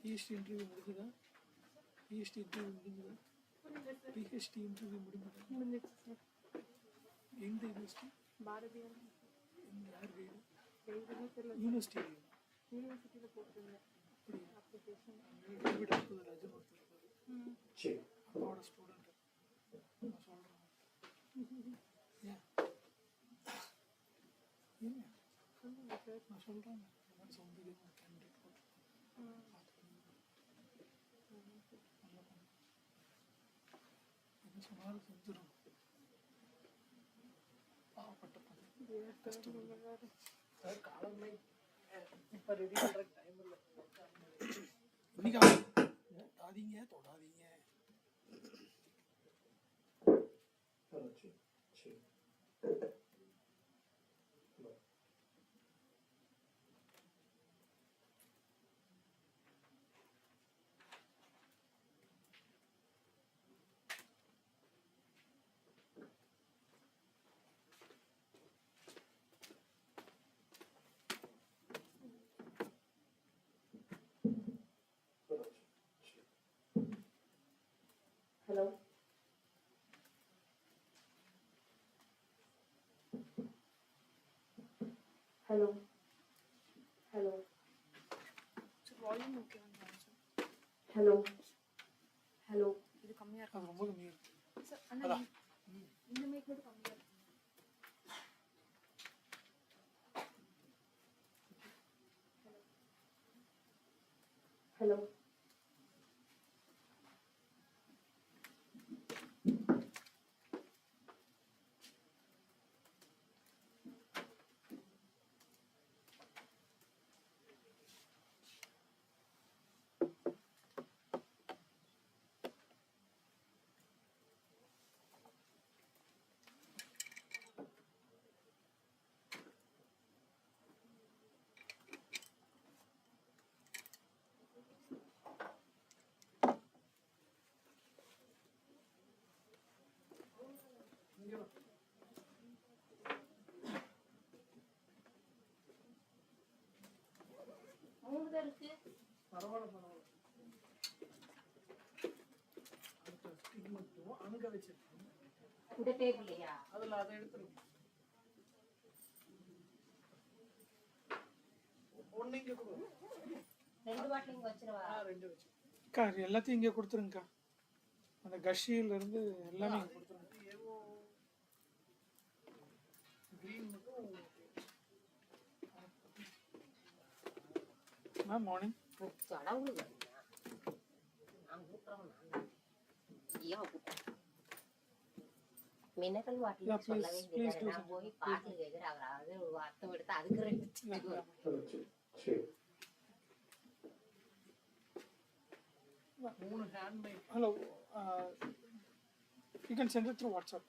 PhD interview முடிஞ்சதா? PhD interview முடிஞ்சதா? PhD interview முடிஞ்சதா? சார். எந்த யூனிவர்சிட்டி? பாரதியார். யார் கைடு? கைடுன்னு தெரியல. யூனிவர்சிட்டியில் போட்டிருந்தேன். அப்படியா? அப்ளிகேஷன். டேவிட் ராஜன் ஒருத்தர் இருக்காரு. சரி. அவரோட ஸ்டூடெண்ட். நான் சொல்கிறேன். ஏன்? ஏங்க? சொல்லுங்கள் சார். நான் சொல்கிறேன். இந்த மாதிரி சௌந்தர்யம் கேண்டிடேட் போட்டு என்ன சொன்னாலும் செஞ்சிடும். பாவப்பட்ட சார் காலமே இப்போ ரெடி பண்ணுற டைம் இல்லை. இன்னைக்கு தொடாதீங்க தொடாதீங்க. Hello. Hello. Hello. Volume okay sir. Hello. Hello. இது கம்மியா இருக்கு. அது ரொம்ப கம்மியா இருக்கு சார். அண்ணா இந்த மைக் மட்டும் கம்மியா இருக்கு. Hello. இருக்கு. பரவாயில்ல பரவாயில்ல. அடுத்த ஸ்டிக் மட்டும் அங்க வச்சிருக்கேன். இந்த டேபிள்லையா? அதில் அதை எடுத்துருங்க. ஒன்று இங்கே கொடுங்க. 2 பாட்டில் இங்கே வச்சிருவா? 2 வச்சு அக்கா எல்லாத்தையும் இங்கே கொடுத்துருங்கக்கா. அந்த கஷியிலேருந்து எல்லாமே இங்கே கொடுத்துருங்க. க்ரீன் மட்டும். Ma'am morning. கடவுள் நான் கூட்டுறவன் நான் ஏன் கூட்டுறேன்? மினரல் வாட்டர் சொல்லவே இல்லை. நான் போய் பாட்டில் கேட்குறேன். அவர் ஒரு அர்த்தம் எடுத்து அதுக்கு 2 3 handmade. Hello. You can send it through WhatsApp.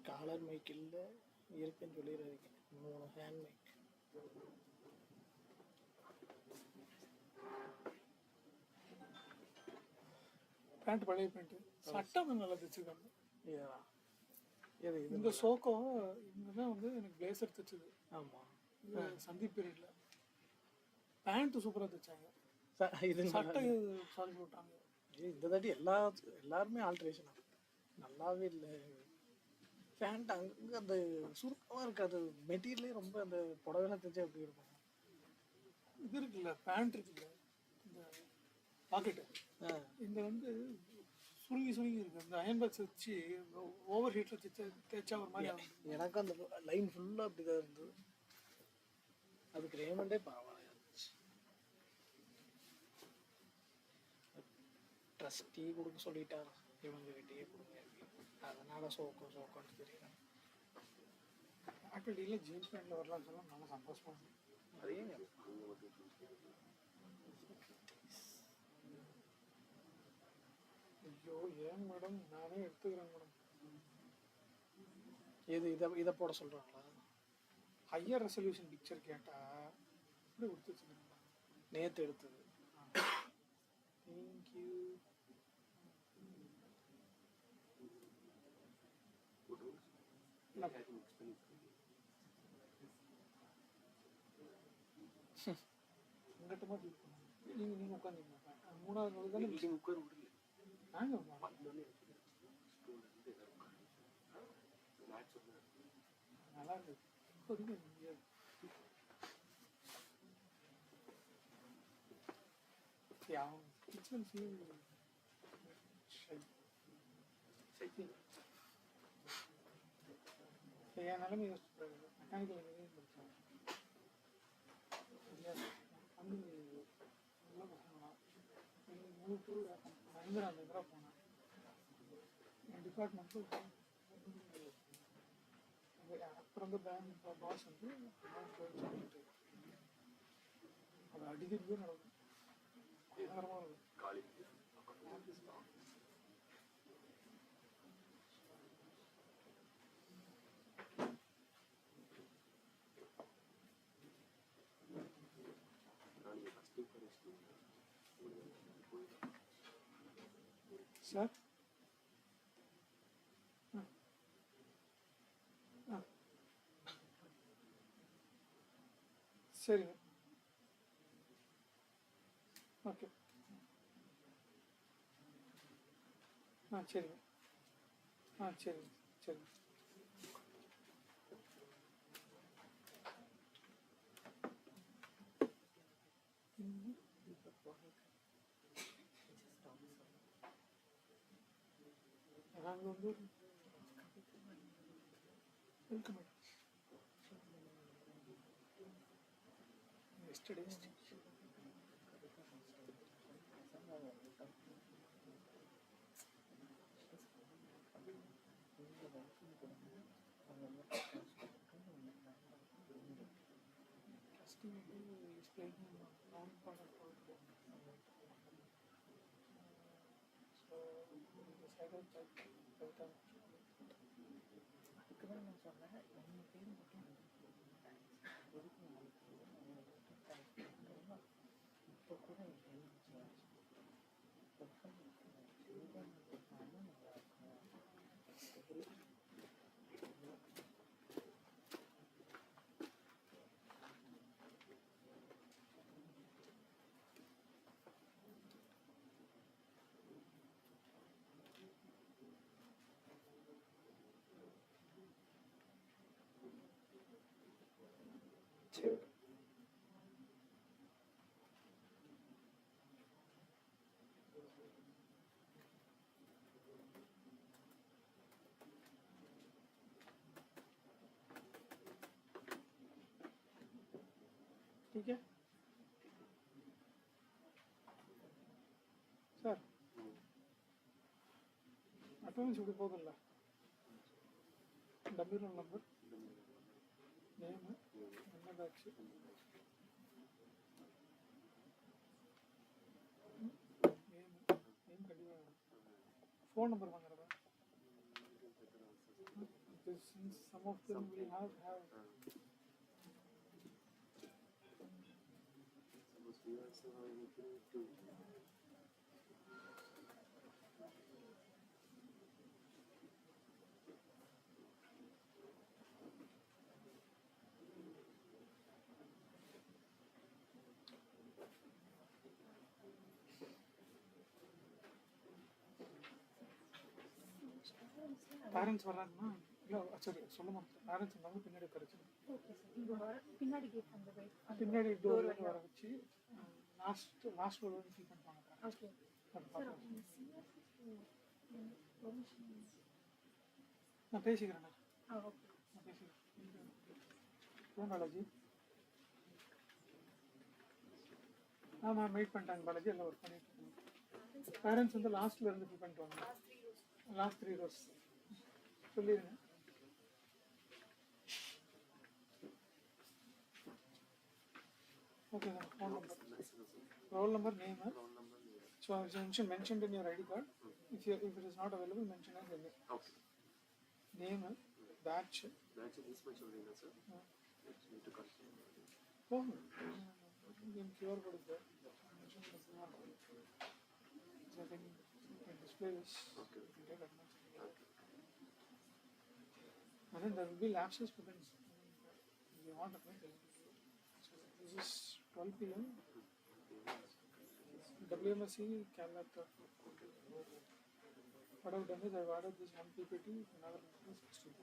Collar mic இல்லை இருக்குன்னு சொல்லிடுறீங்க. 3 ஹேண்ட் மைக். பேண்ட் பழைய பேண்ட்டு சட்டம் நல்லா தைச்சிருக்காங்க. இந்த சோக்கம் இங்கே தான் வந்து எனக்கு பிளேசர் தைச்சது. ஆமாம், சந்தீப் பீரியடில் பேண்ட்டு சூப்பராக தைச்சாங்க. இது சட்டை சால்வ் விட்டாங்க. இந்த தாட்டி எல்லாருமே ஆல்ட்ரேஷனா நல்லாவே இல்லை. பேண்ட் அங்கே அந்த சுருக்கமாக இருக்காது, மெட்டீரியலே ரொம்ப அந்த புடவைலாம் தெரிஞ்சா எப்படி இருக்கும். இது இருக்குல்ல, பேண்ட் இருக்குல்ல, இந்த பாக்கெட்டு, இந்த வந்து சுருங்கி இருக்கு. அந்த அயன் பாக்ஸ் வச்சு ஓவர் ஹீட்டில் தேய்ச்சா ஒரு மாதிரி ஆகும். எனக்கு அந்த லைன் ஃபுல்லாக அப்படி தான் இருந்தது. அதுக்கு ரேமண்டே பரவாயில்ல இருந்துச்சு. ட்ரஸ்டி கொடுக்க சொல்லிட்டாரா, இவங்க கிட்டேயே கொடுங்க, அதனால சோக்கோன்னு தெரியும். ஆப்பிள் டீல ஜீன்ஸ் பேண்ட்ல வரலாம்னு சொன்னா நல்லா சந்தோஷமா இருக்கு. அதே ஐயோ ஏன் மேடம், நானே எடுத்துக்கிறேன் மேடம். இதை போட சொல்கிறாங்களா? ஹையர் ரெசல்யூஷன் பிக்சர் கேட்டா இப்படி கொடுத்து வச்சுருக்கேன். நேற்று எடுத்தது. தேங்க்யூ. உங்கள்கிட்ட மாதிரி நீங்கள் உட்காந்துங்க. மூணாவது நாள் தானே நாங்கள் நல்லா இருக்கு. கிச்சன் ஃபீல் என் நிலைமை யோசிச்சு மெக்கானிக்கல் இன்ஜினியரிங் படித்தேன். வந்து நல்ல பசங்களா மஹிந்திரா போனேன். என் டிபார்ட்மெண்ட்டு அப்புறம் வந்து பேங்க் பாஸ் வந்து சொல்லிட்டு அது அடிக்கடிக்கே நடக்கும். பயங்கரமாக இருக்கும். சார் சரிங்க, ஓகே. சரிங்க, சரிங்க, சரிங்க. நாங்கள் வந்து welcome madam. Yesterday explaining non-part of our book. So we decided that அதுக்குதான் நான் சொன்னேன், 2 பேர் மட்டும் இப்போ கூட சரி. ठीक है सर. अटेंडेंस இப்படி போகுதுல்ல, டபுள் ரோல் நம்பர், நேம், என்ன பேட்ச், நேம் கண்டிப்பாக, ஃபோன் நம்பர் வாங்குறதா. Since some of them will have parents வர்றாங்கன்னா இல்லை சரி சொல்ல மாட்டேன், பேரண்ட்ஸ் வந்தாங்க பின்னாடி கரைச்சி ஓகே சார். இங்கே வர பின்னாடி கேட் அந்த way. பின்னாடி டோர் வர வச்சு லாஸ்ட் டோர் வந்து ஃபில் பண்ணிப்பாங்க. Okay sir. அவங்க சிஎஸ்சி பெர்மிஷன். நான் பேசிக்கிறேண்ணா, ஓகே. நான் பேசிக்கிறேன். ஏன் பாலாஜி? ஆமாம் வெயிட் பண்ணிட்டாங்க பாலாஜி, எல்லாம் ஒர்க் பண்ணிட்டு இருக்காங்க. பேரண்ட்ஸ் வந்து லாஸ்ட்டில் இருந்து ஃபில் பண்ணிட்டு வாங்க. லாஸ்ட் 3 rows சொல்லிடுங்க. Okay, phone number, roll number, name. So mentioned in your ID card. If it is not available, mention as name. Okay. Name, batch. Batch this much only, no, sir. Need to confirm. Oh, then QR code is there. Mention the QR code. So I think you can display this. Okay. You can take advantage. And then there will be lapses, but then you want to make it. So this is 12 p.m. WMSE Calcutta. What I've done is I've added this one PPT, another 60.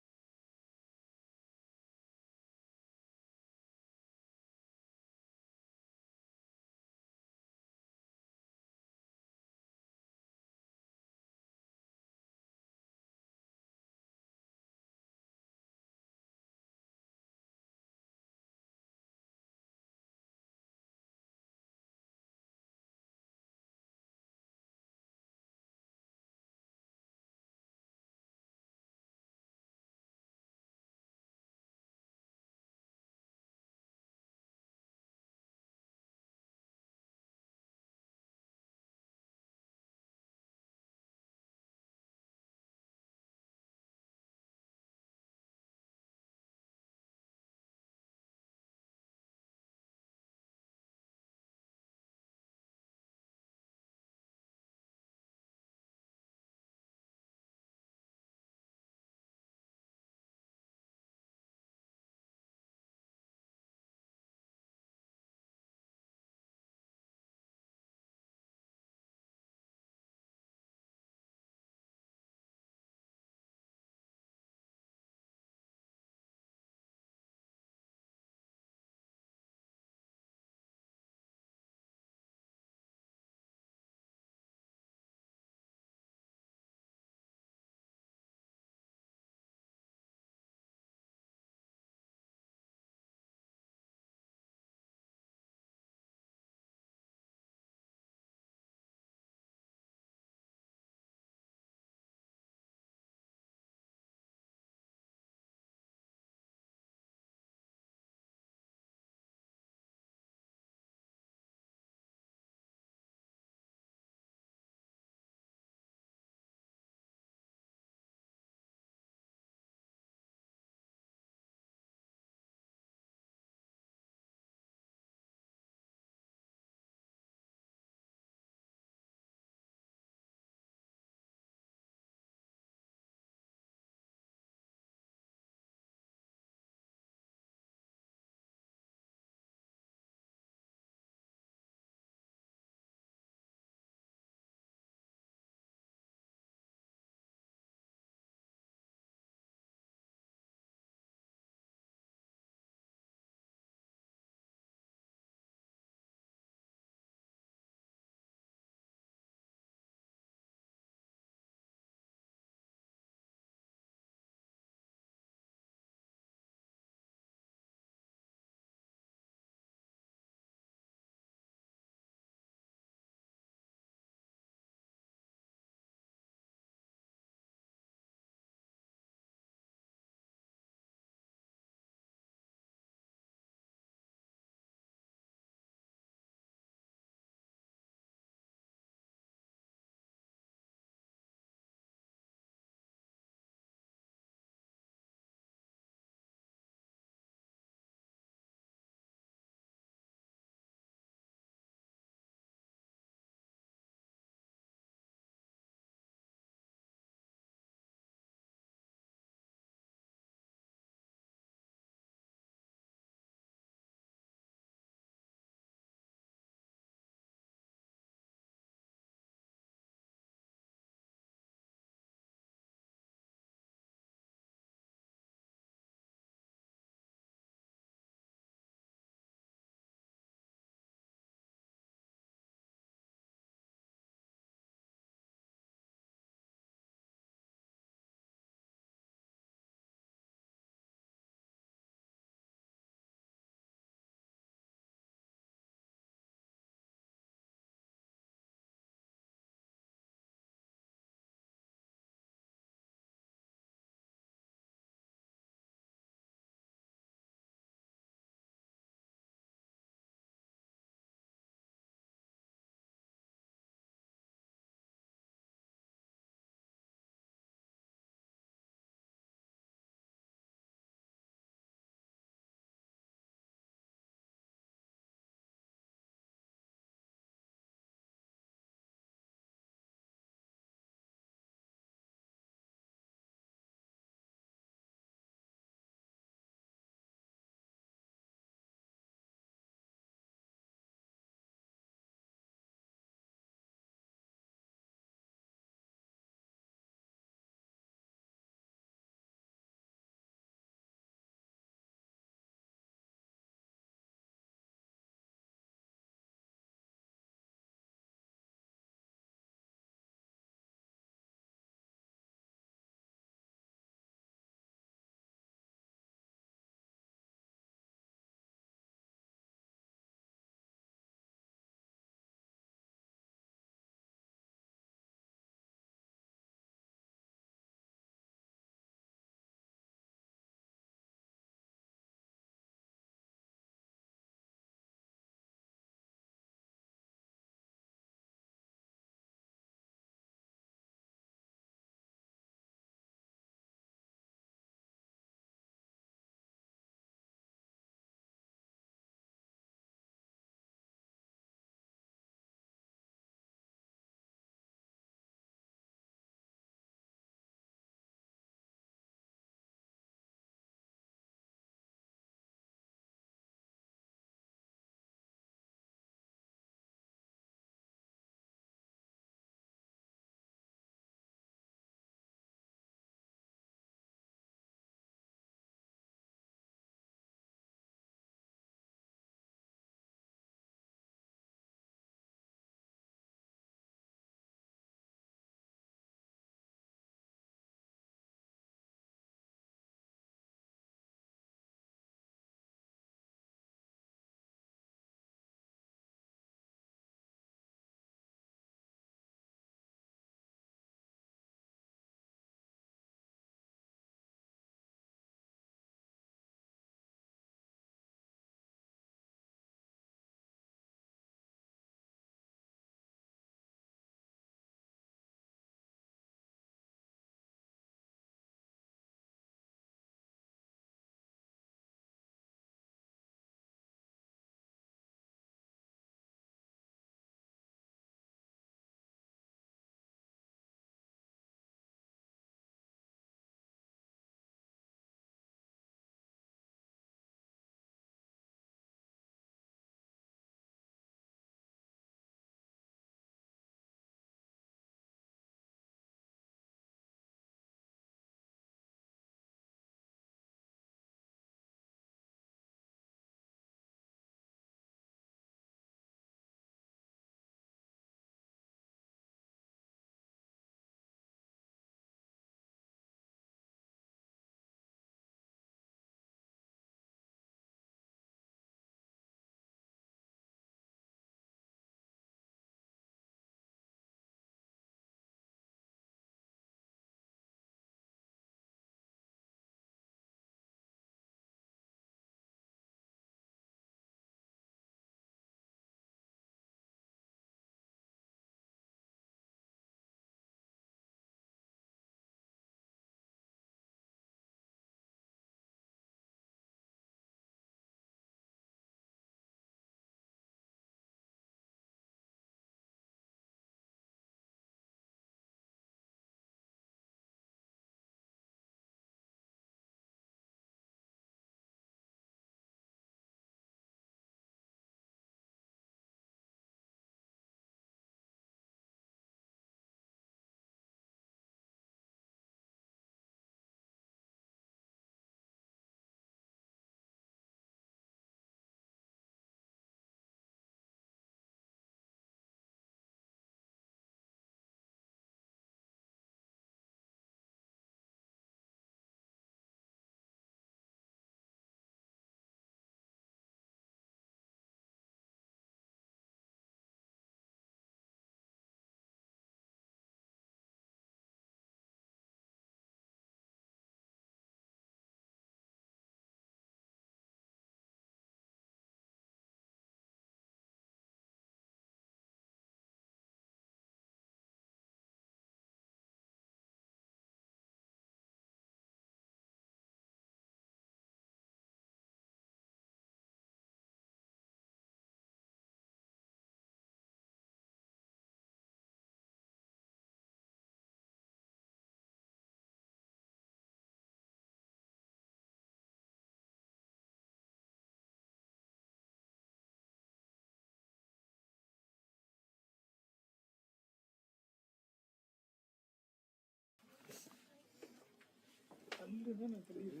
இல்லைன்னா நான் தெரியும்.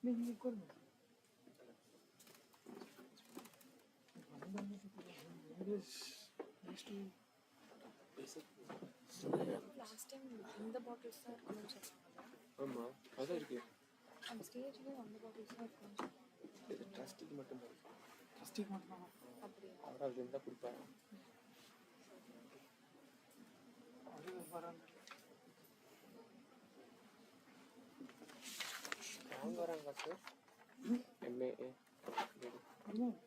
நீங்கள் உட்காருங்க. English next last time இந்த bottles தான் இருக்கணும்னு சொன்னாங்க. ஆமாம் அதான் இருக்கு. அந்த ஸ்டேஜ்லேயும் அந்த பாட்டில்ஸ் தான் இருக்கணும்னு சொன்னாங்க. இது ட்ரஸ்ட்டுக்கு மட்டும்தான். ஃபஸ்ட்டுக்கு மட்டும் அப்படியா? அவர் அது இருந்தால் கொடுப்பாரு. அது வராங்க. அவங்க வராங்க சார். MBA ஆமாம்.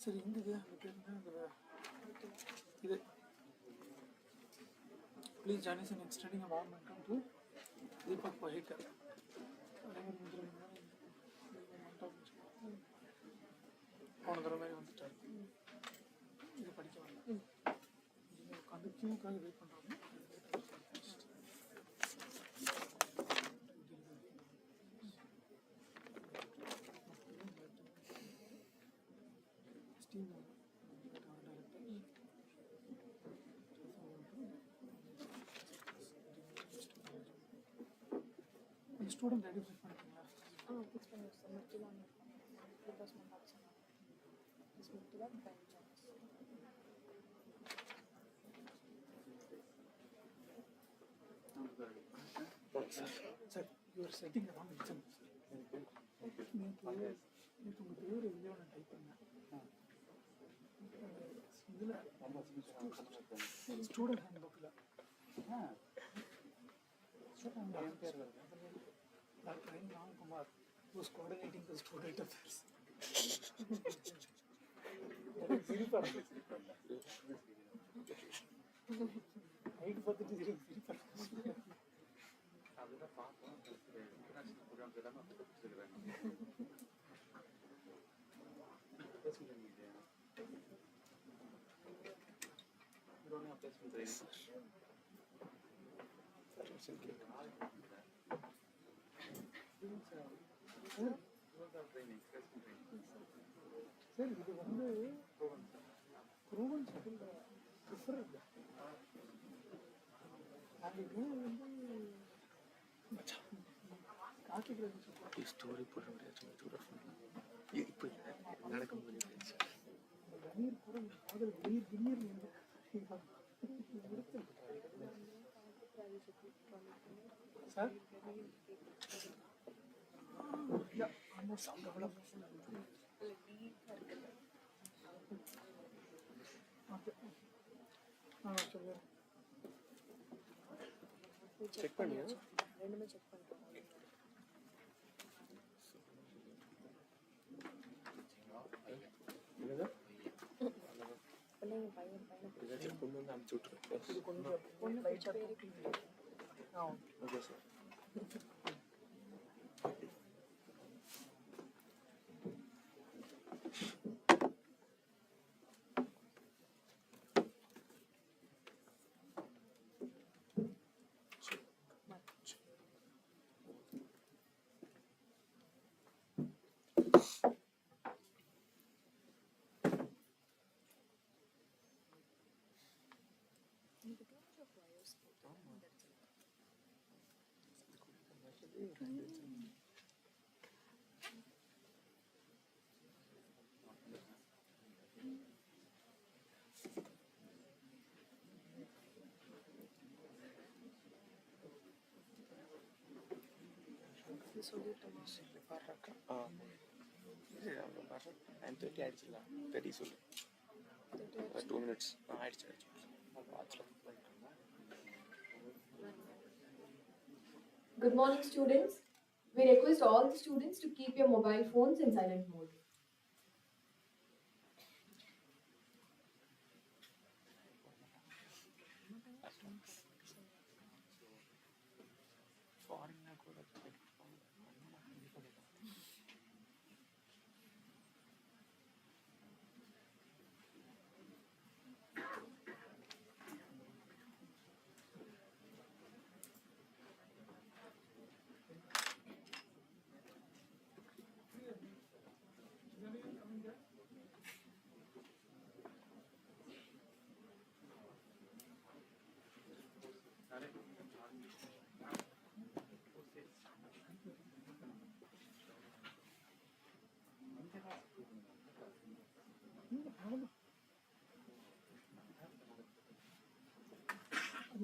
சரி இந்த இது அந்த பேர் என்ன இது please join us in extending a warm welcome to Deepak Bahekar. போன தடவை மாதிரி வந்துட்டார். இது படிக்க வரல. உட்காந்து கியூக்காக வெயிட் பண்ணுறாங்க. ஸ்டூடெண்ட் ரெடி பண்ணிட்டீங்களா? ஃபிக்ஸ் பண்ணி வச்சு மிர்ச்சி தான் ரிப்ளேஸ்மெண்ட் ஆப்ஷன் மிர்ச்சி தான் time chance. Sir your setting wrong exam. நேற்று உங்கள் பேர் இல்லையோ நான் டைப் பண்ணேன். இதில் ஸ்டூடெண்ட் ஹேண்ட் புக்கில் Dr. Ram Kumar was coordinating the student affairs. Height பார்த்துட்டு சிரிப்பார். அதுதான் பார்ப்போம். இன்டர்நேஷனல் ப்ரோக்ராம்ஸ் எல்லாமே அப்படி கொடுத்துருக்காங்க. பிளேஸ்மெண்ட் இல்லையா? இதோட பிளேஸ்மெண்ட் சார் இது வந்து ப்ரூவன் ஸ்கில் ப்ரிஃபரபிள். அதுக்கு வந்து காக்கி கிராஜுவேஷன் ஸ்டோரி போட முடியாது. இப்போ நடக்க முடியாது. கணீர் கூட காதல் திடீர் திடீர்னு சார் ஆல்மோஸ்ட் அவ்வளோ சொல்லுங்கள். செக் பண்ணியா? ரெண்டுமே செக் பண்ணிட்டோம். என்னதான் பிள்ளைங்க பையன் ஏதாச்சும் பொண்ணு வந்து அனுப்பிச்சி விட்ருக்கேன். இது கொஞ்சம் பொண்ணு லைட்டாக பேருக்கு ஓகே சார். சொல்லிட்டோமா? ஆ இது அவங்க வர 9:30 ஆயிடுச்சுலாம். 30 சொல்லு. 2 minutes ஆயிடுச்சு. வாட்சில் Good morning, students. We request all the students to keep your mobile phones in silent mode. ஃபாரின்னா கூட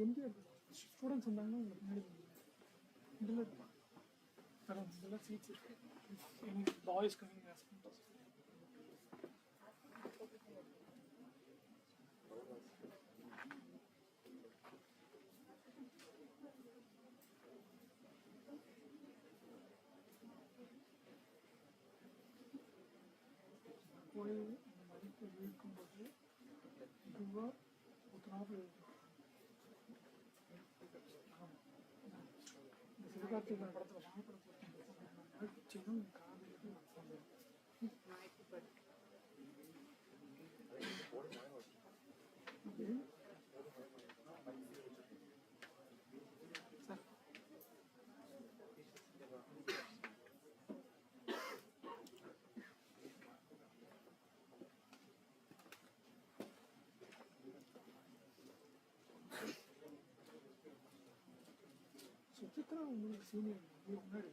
MBA ஸ்டூடெண்ட்ஸ் இருந்தாங்கன்னா உங்களுக்கு முன்னாடி இதில் தரோம், இதெல்லாம் சீட்ஸ் இருக்கு. எனி பாய்ஸ் கம்மிங் ஆஸ் போய் அந்த மதிப்பு இருக்கும்போது இதுவாக ஊற்றினாப்புல இந்த சிவகார்த்திகை படத்தில் வாழைப்படத்தில் சின்ன காதலுக்கு சார் சுச்சித்ரா உங்களுக்கு சீனியர் முன்னாடி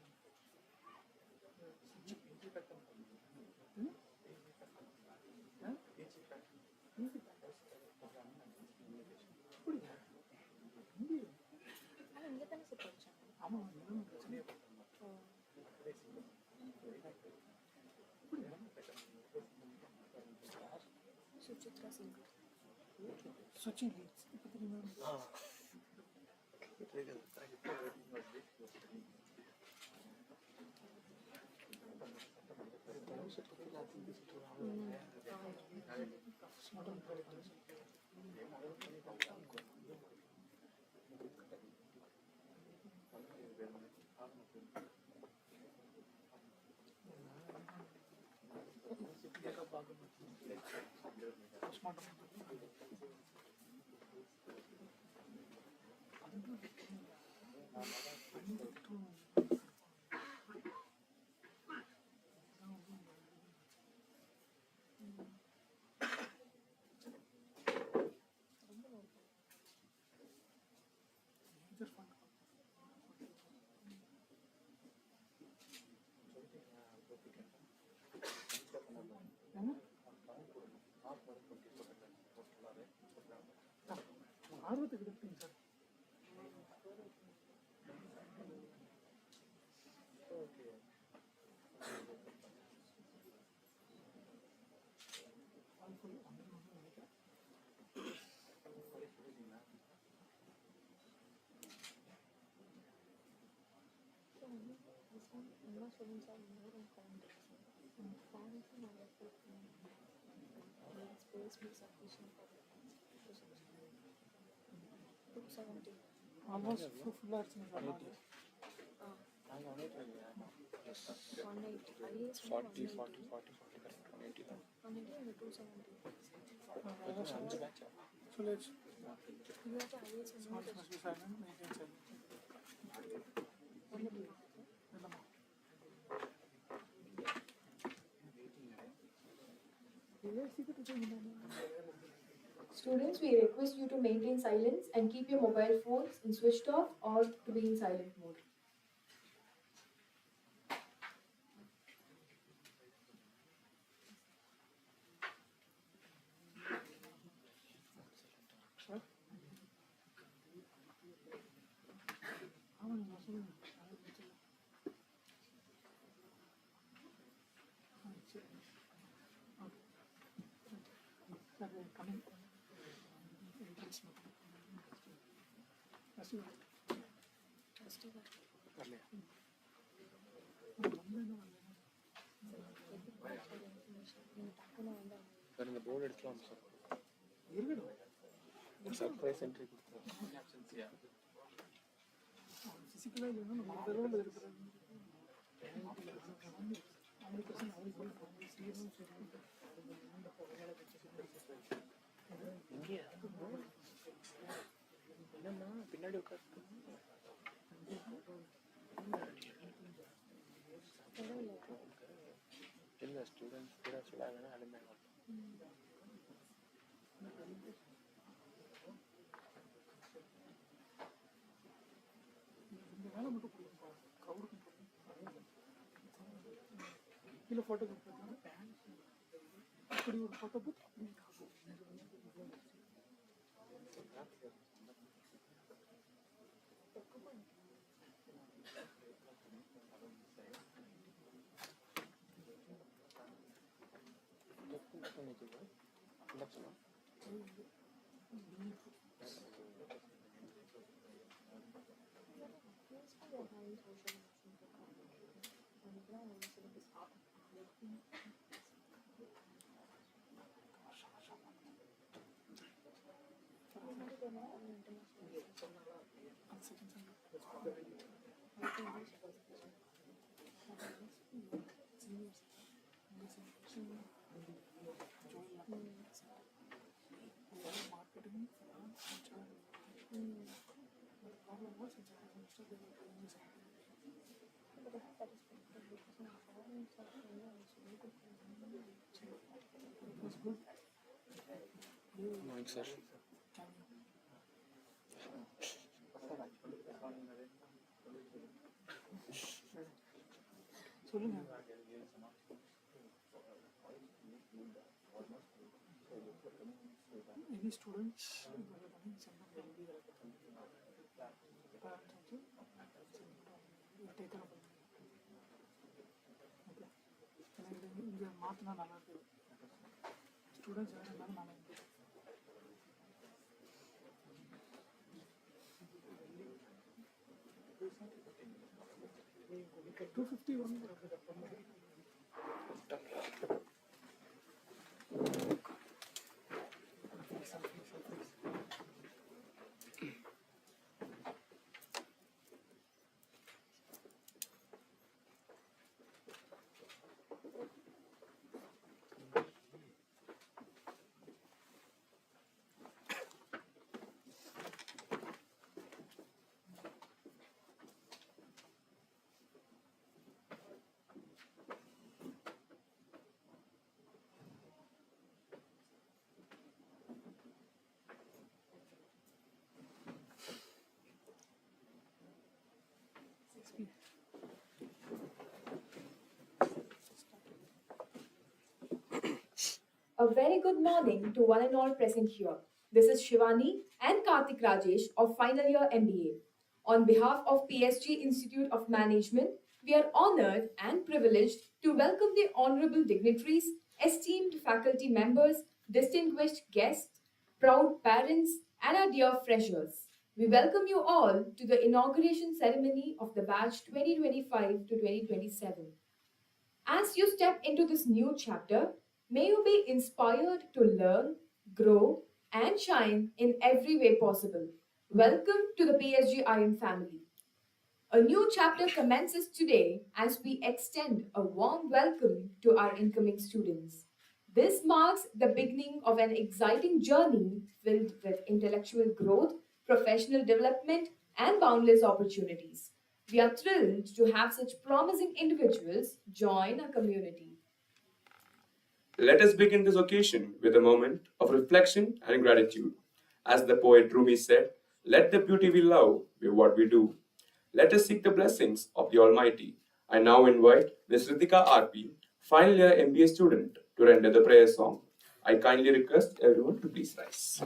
ஆனால் இங்கே தானே சார் படித்தாங்க. ஆமாம், இன்னும் பிரச்சனையே சுசித்ரா சிங். சுச்சி லீட்ஸ் இப்போ தெரியுமா? ஆர்வத்துக்கு இருக்குங்க சார். எல்லா ஸ்டூடெண்ட்ஸாக இருந்தாலும் ஃபேரண்ட்ஸும் நிறைய பேர் space B sufficient for 270. Almost ஃபுல்லாக இருக்குங்க சார். 180 IAS 40 and 270. சொல்லியாச்சு. இல்லாட்டி IAS smart special silent maintain silent இல்லைம்மா. Students, we request you to maintain silence and keep your mobile phones in switched off or to be in silent mode. coming entrance sir இந்த board எடுக்கலாம் sir. இருக்கட்டும். Surprise entry கொடுத்தோம். ஃபிசிக்கலாக இல்லைன்னா நம்ம தெருவில் இருக்கிறது என்னம்மா பின்னாடி உட்காந்து இல்லை ஸ்டூடெண்ட்ஸ் கூட சொல்லாங்கன்னா அலுமே இந்த வேலை மட்டும் போடுங்க. கவுருக்கும் கீழே ஃபோட்டோ கொடுத்தாங்க. அப்படி ஒரு photo book Marketing, finance, HR. The problem was in second semester they were doing this. It was good. Sir. சொல்லுங்க. Any students running center will be parents also will take care of it. Okay. இங்க மாத்தினா நல்லா இருக்கு. Students யாரும் இருந்தாலும் நல்லா இருக்கு. A very good morning to one and all present here. This is Shivani and Karthik Rajesh of final year MBA. On behalf of PSG Institute of Management, we are honored and privileged to welcome the honorable dignitaries, esteemed faculty members, distinguished guests, proud parents, and our dear freshers. We welcome you all to the inauguration ceremony of the batch 2025 to 2027. As you step into this new chapter, may you be inspired to learn, grow, and shine in every way possible. Welcome to the PSG IM family. A new chapter commences today as we extend a warm welcome to our incoming students. This marks the beginning of an exciting journey filled with intellectual growth, professional development, and boundless opportunities. We are thrilled to have such promising individuals join our community. Let us begin this occasion with a moment of reflection and gratitude. As the poet Rumi said, let the beauty we love be what we do. Let us seek the blessings of the Almighty. I now invite Ms. Ritika RP, final year MBA student, to render the prayer song. I kindly request everyone to please rise.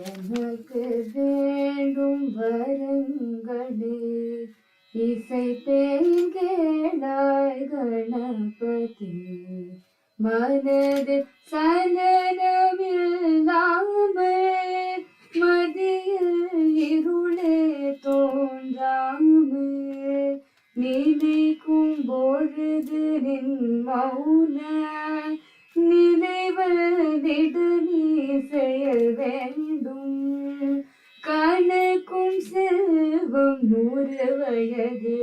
எனக்கு வேண்டும் வரங்களே இசைத்தேன் கேளாய் கணபதி மனது சலனமில்லாமல் மதியில் இருளே தோன்றாமல் நினைக்கும் பொழுது நின் மௌன நினைவதிடு நீ செயல் வேண்டும் கணக்கும் செல்வம் 100 வயது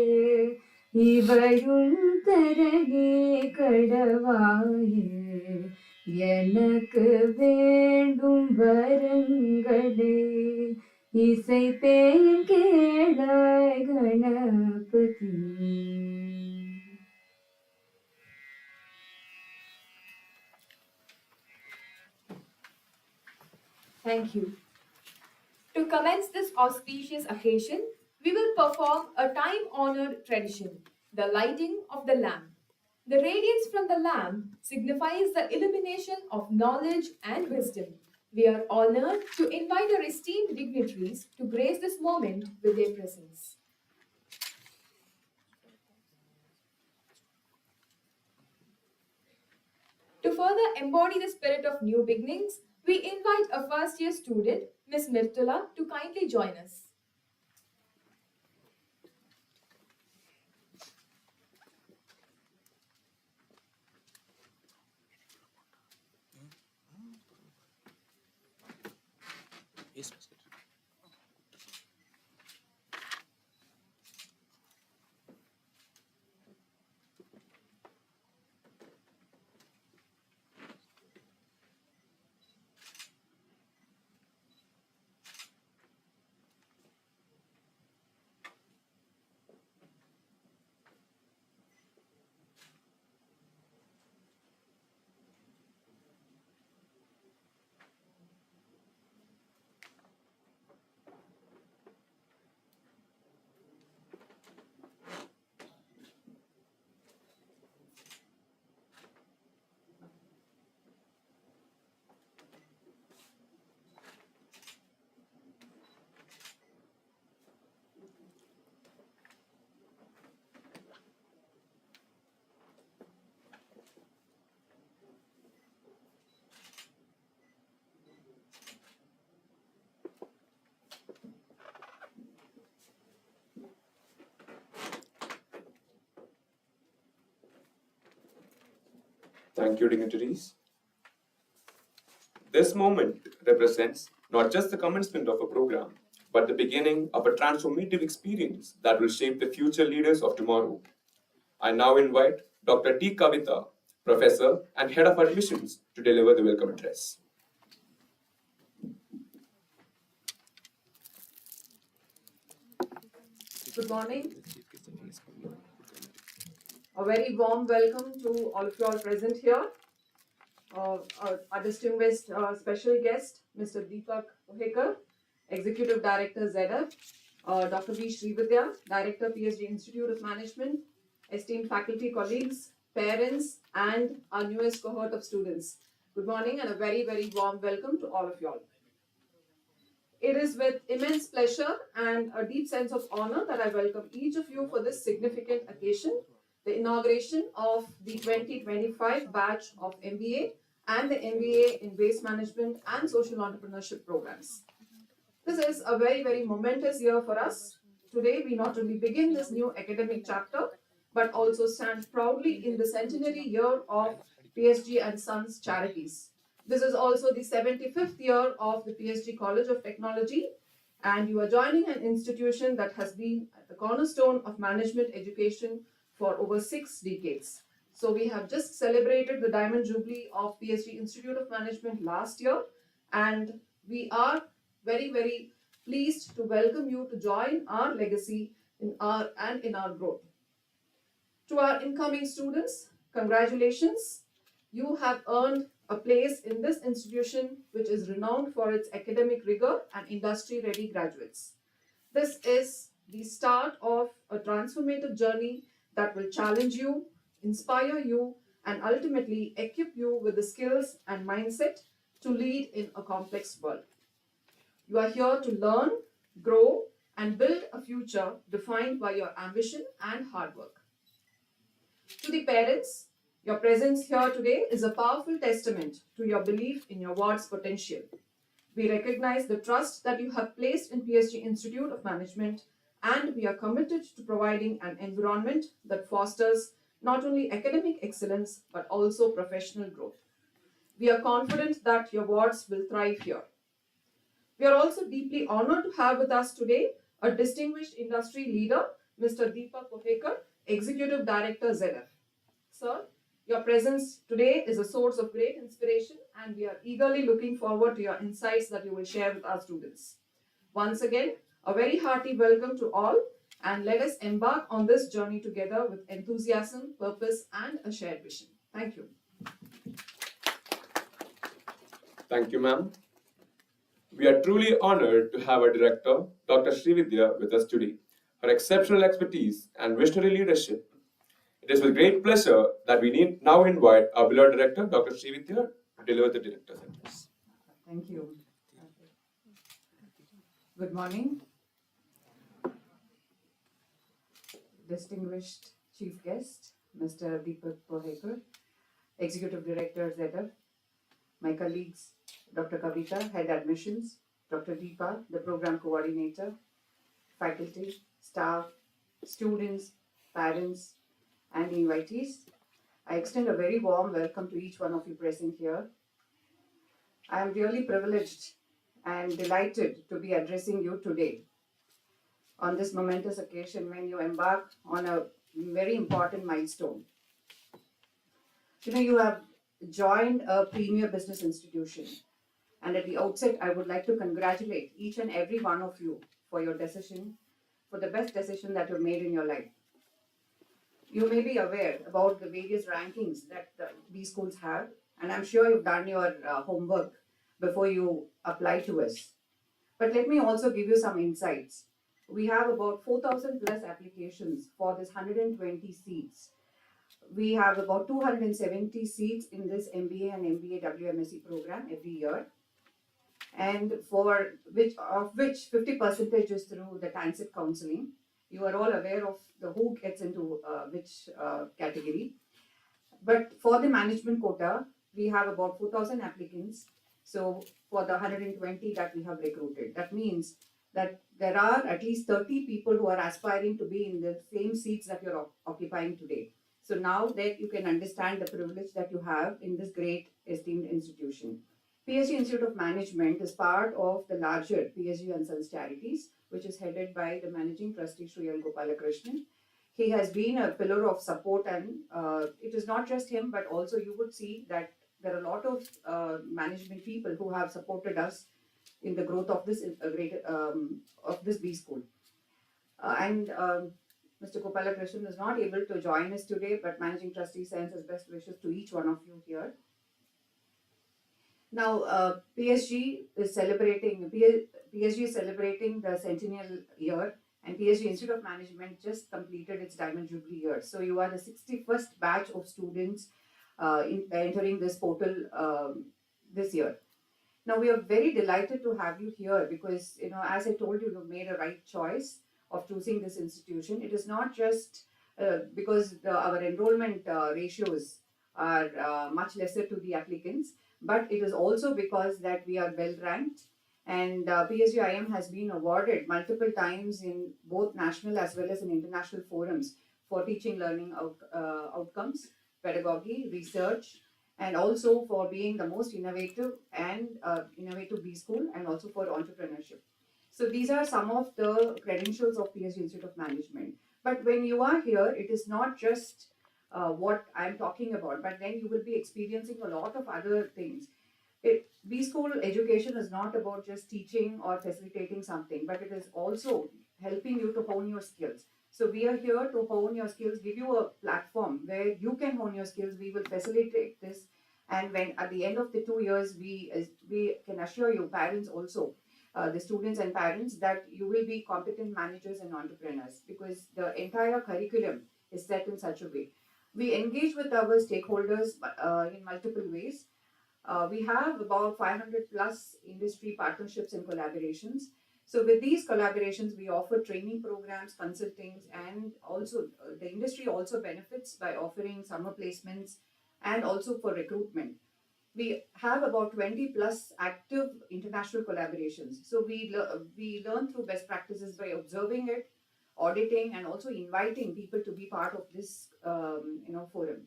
இவையும் தரனே கடவாயே எனக்கு வேண்டும் வரங்களே இசைத்தேன் கேளாய் Ganapathi. Thank you. To commence this auspicious occasion, we will perform a time-honored tradition, the lighting of the lamp. The radiance from the lamp signifies the illumination of knowledge and wisdom. We are honored to invite our esteemed dignitaries to grace this moment with their presence. further embody the spirit of new beginnings, we invite a first year student, Ms. Mirtula, to kindly join us. Thank you, dignitaries. This moment represents not just the commencement of a program, but the beginning of a transformative experience that will shape the future leaders of tomorrow. I now invite Dr. T. Kavita, Professor and Head of Admissions, to deliver the welcome address. Good morning. A very warm welcome to all of you all present here. Our distinguished special guest, Mr. Deepak Ohekar, Executive Director, ZF, Dr. V. Srividya, Director, PhD Institute of Management, esteemed faculty colleagues, parents, and our newest cohort of students. Good morning and a very, very warm welcome to all of you all. It is with immense pleasure and a deep sense of honor that I welcome each of you for this significant occasion, the inauguration of the 2025 batch of MBA and the MBA in Waste Management and Social Entrepreneurship programs. This is a very, very momentous year for us. Today, we not only begin this new academic chapter, but also stand proudly in the centenary year of PSG and Sons Charities. This is also the 75th year of the PSG College of Technology, and you are joining an institution that has been at the cornerstone of management education for over 6 decades. So we have just celebrated the Diamond Jubilee of PSG Institute of Management last year, and we are very, very pleased to welcome you to join our legacy in our growth. To our incoming students, congratulations. You have earned a place in this institution which is renowned for its academic rigor and industry-ready graduates. This is the start of a transformative journey that will challenge you, inspire you, and ultimately equip you with the skills and mindset to lead in a complex world. You are here to learn, grow, and build a future defined by your ambition and hard work. To the parents, your presence here today is a powerful testament to your belief in your ward's potential. We recognize the trust that you have placed in PSG Institute of Management, and we are committed to providing an environment that fosters not only academic excellence but also professional growth. We are confident that your wards will thrive here. We are also deeply honored to have with us today a distinguished industry leader, Mr. Deepak Ohekar, Executive Director, ZF. Sir, your presence today is a source of great inspiration, and we are eagerly looking forward to your insights that you will share with our students. Once again, a very hearty welcome to all, and let us embark on this journey together with enthusiasm, purpose, and a shared vision. Thank you. Thank you, ma'am. We are truly honored to have our director, Dr. Srividya, with us today. Her exceptional expertise and visionary leadership. It is with great pleasure that we now invite our beloved director, Dr. Srividya, to deliver the director's address. Thank you. Good morning. Distinguished Chief Guest, Mr. Deepak Ohekar, Executive Director ZF, my colleagues, Dr. Kavita, Head Admissions, Dr. Deepa, the Program Coordinator, faculty, staff, students, parents, and invitees. I extend a very warm welcome to each one of you present here. I am really privileged and delighted to be addressing you today on this momentous occasion when you embark on a very important milestone. You have joined a premier business institution, and at the outset, I would like to congratulate each and every one of you for your decision, for the best decision that you've made in your life. You may be aware about the various rankings that these schools have, and I'm sure you've done your homework before you apply to us. But let me also give you some insights. We have about 4,000 plus applications for this 120 seats. We have about 270 seats in this MBA and MBA WMSE program every year, and for which 50% is through the TANCET counseling. You are all aware of who gets into which category. But for the management quota, we have about 4,000 applicants. So for the 120 that we have recruited, that means that there are at least 30 people who are aspiring to be in the same seats that you're occupying today. So now that you can understand the privilege that you have in this great esteemed institution. PSG Institute of Management is part of the larger PSG and Sons Charities, which is headed by the Managing Trustee Sri L. Gopalakrishnan. He has been a pillar of support, and it is not just him, but also you would see that there are a lot of management people who have supported us in the growth of this this B school. Mr. Gopalakrishnan is not able to join us today, but Managing Trustee sends his best wishes to each one of you here. Now, PSG is celebrating the centennial year, and PSG Institute of Management just completed its Diamond Jubilee year. So you are the 61st batch of students entering this portal this year. Now, we are very delighted to have you here because, as I told you, you made a right choice of choosing this institution. It is not just because our enrollment ratios are much lesser to the applicants, but it is also because that we are well ranked, and PSGIM has been awarded multiple times in both national as well as in international forums for teaching learning outcomes, pedagogy, research, and also for being the most innovative B school, and also for entrepreneurship. So these are some of the credentials of PSG Institute of Management. But when you are here, it is not just what I'm talking about, but then you will be experiencing a lot of other things. B school education is not about just teaching or facilitating something, but it is also helping you to hone your skills. So we are here to hone your skills, give you a platform where you can hone your skills. We will facilitate this, and when at the end of the 2 years, we can assure you, parents also, the students and parents, that you will be competent managers and entrepreneurs, because the entire curriculum is set in such a way. We engage with our stakeholders in multiple ways. We have about 500 plus industry partnerships and collaborations. So with these collaborations, we offer training programs, consultings, and also the industry also benefits by offering summer placements and also for recruitment. We have about 20 plus active international collaborations. So we learn through best practices by observing it, auditing, and also inviting people to be part of this forum.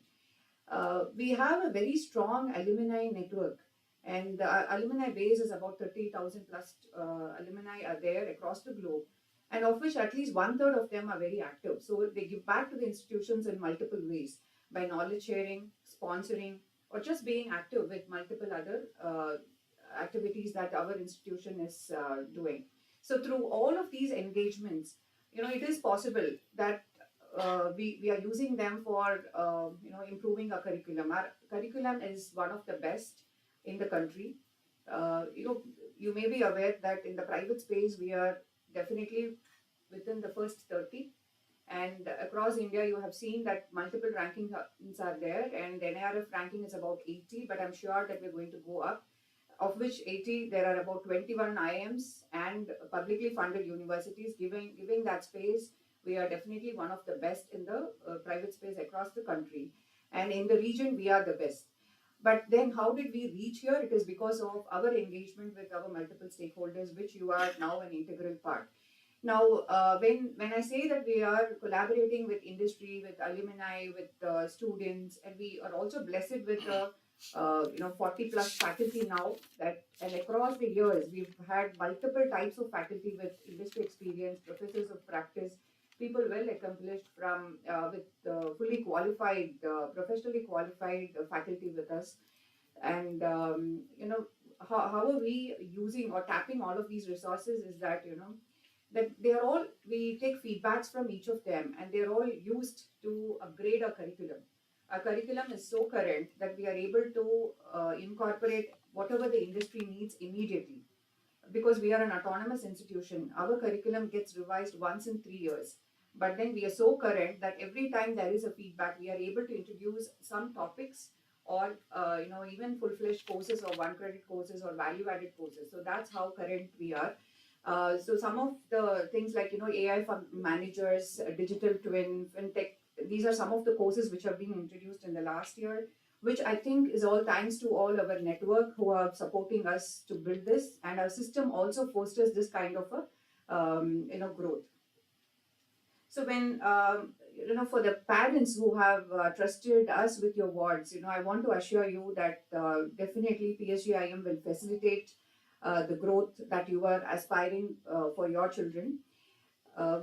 We have a very strong alumni network, and the alumni base is about 30,000 plus alumni are there across the globe, and of which at least 1/3 of them are very active. So they give back to the institutions in multiple ways by knowledge sharing, sponsoring, or just being active with multiple other activities that our institution is doing. So through all of these engagements, it is possible that we are using them for improving our curriculum. Our curriculum is one of the best in the country. You may be aware that in the private space we are definitely within the first 30, and across India you have seen that multiple rankings are there, and the NIRF ranking is about 80, but I'm sure that we're going to go up. Of which 80, there are about 21 IIMs and publicly funded universities giving that space. We are definitely one of the best in the private space across the country. And in the region, we are the best. But then how did we reach here? It is because of our engagement with our multiple stakeholders, which you are now an integral part. Now, when I say that we are collaborating with industry, with alumni, with students, and we are also blessed with 40 plus faculty now, that and across the years we've had multiple types of faculty with industry experience, professors of practice, people well accomplished from with fully qualified, professionally qualified faculty with us, and how are we using or tapping all of these resources is that that they are all, we take feedbacks from each of them and they're all used to upgrade our curriculum. Our curriculum is so current that we are able to incorporate whatever the industry needs immediately. Because we are an autonomous institution, our curriculum gets revised once in 3 years. But then we are so current that every time there is a feedback, we are able to introduce some topics or even full-fledged courses or one-credit courses or value-added courses. So that's how current we are. So some of the things like AI for managers, digital twin, fintech, these are some of the courses which have been introduced in the last year, which I think is all thanks to all our network who are supporting us to build this, and our system also fosters this kind of a growth. So when for the parents who have trusted us with your wards, I want to assure you that definitely PSGIM will facilitate the growth that you are aspiring for your children.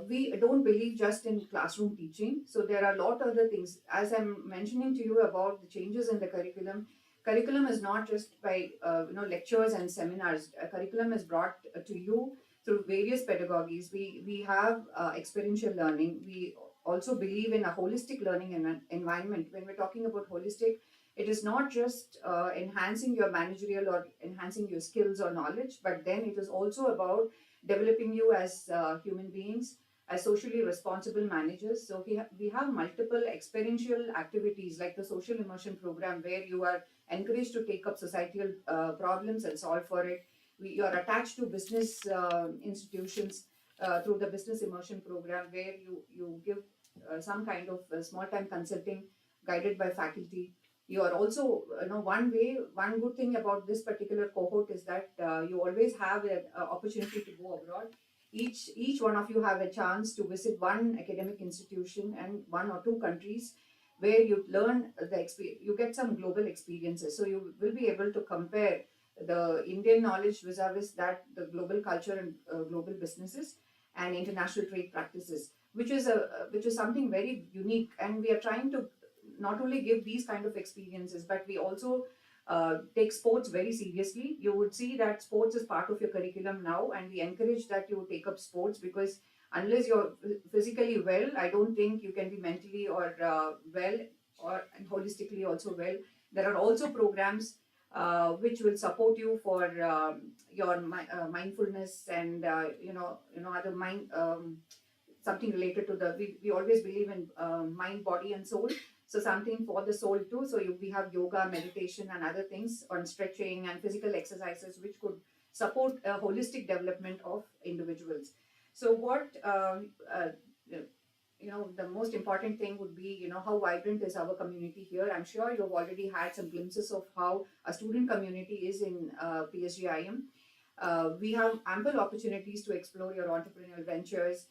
We don't believe just in classroom teaching. So there are a lot of other things. As I'm mentioning to you about the changes in the curriculum, curriculum is not just by lectures and seminars. Curriculum is brought to you through various pedagogies. We have experiential learning. We also believe in a holistic learning environment. When we're talking about holistic, it is not just enhancing your managerial or enhancing your skills or knowledge, but then it is also about developing you as human beings, as socially responsible managers. So we have multiple experiential activities like the social immersion program, where you are encouraged to take up societal problems and solve for it. You are attached to business institutions through the business immersion program, where you give some kind of small-time consulting guided by faculty. You are also, one good thing about this particular cohort is that you always have an opportunity to go abroad. Each one of you have a chance to visit one academic institution and 1 or 2 countries where you learn you get some global experiences. So you will be able to compare the Indian knowledge vis-a-vis that the global culture and global businesses and international trade practices, which is something very unique. And we are trying to not only give these kind of experiences, but we also take sports very seriously. You would see that sports is part of your curriculum now, and we encourage that you take up sports, because unless you're physically well, I don't think you can be mentally or well, and holistically also well. There are also programs which will support you for your mindfulness and other mind, something related to we always believe in mind, body and soul. So something for the soul too. So we have yoga, meditation and other things on stretching and physical exercises, which could support a holistic development of individuals. So what the most important thing would be, how vibrant is our community here. I'm sure you've already had some glimpses of how a student community is in PSGIM. We have ample opportunities to explore your entrepreneurial ventures.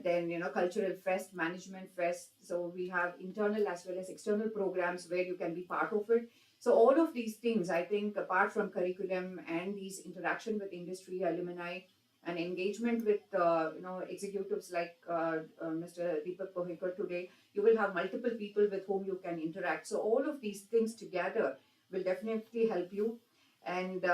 Then cultural fest, management fest. So we have internal as well as external programs where you can be part of it. So all of these things, I think, apart from curriculum and these interaction with industry, alumni, and engagement with executives like Mr. Deepak Pohekar today, you will have multiple people with whom you can interact. So all of these things together will definitely help you. And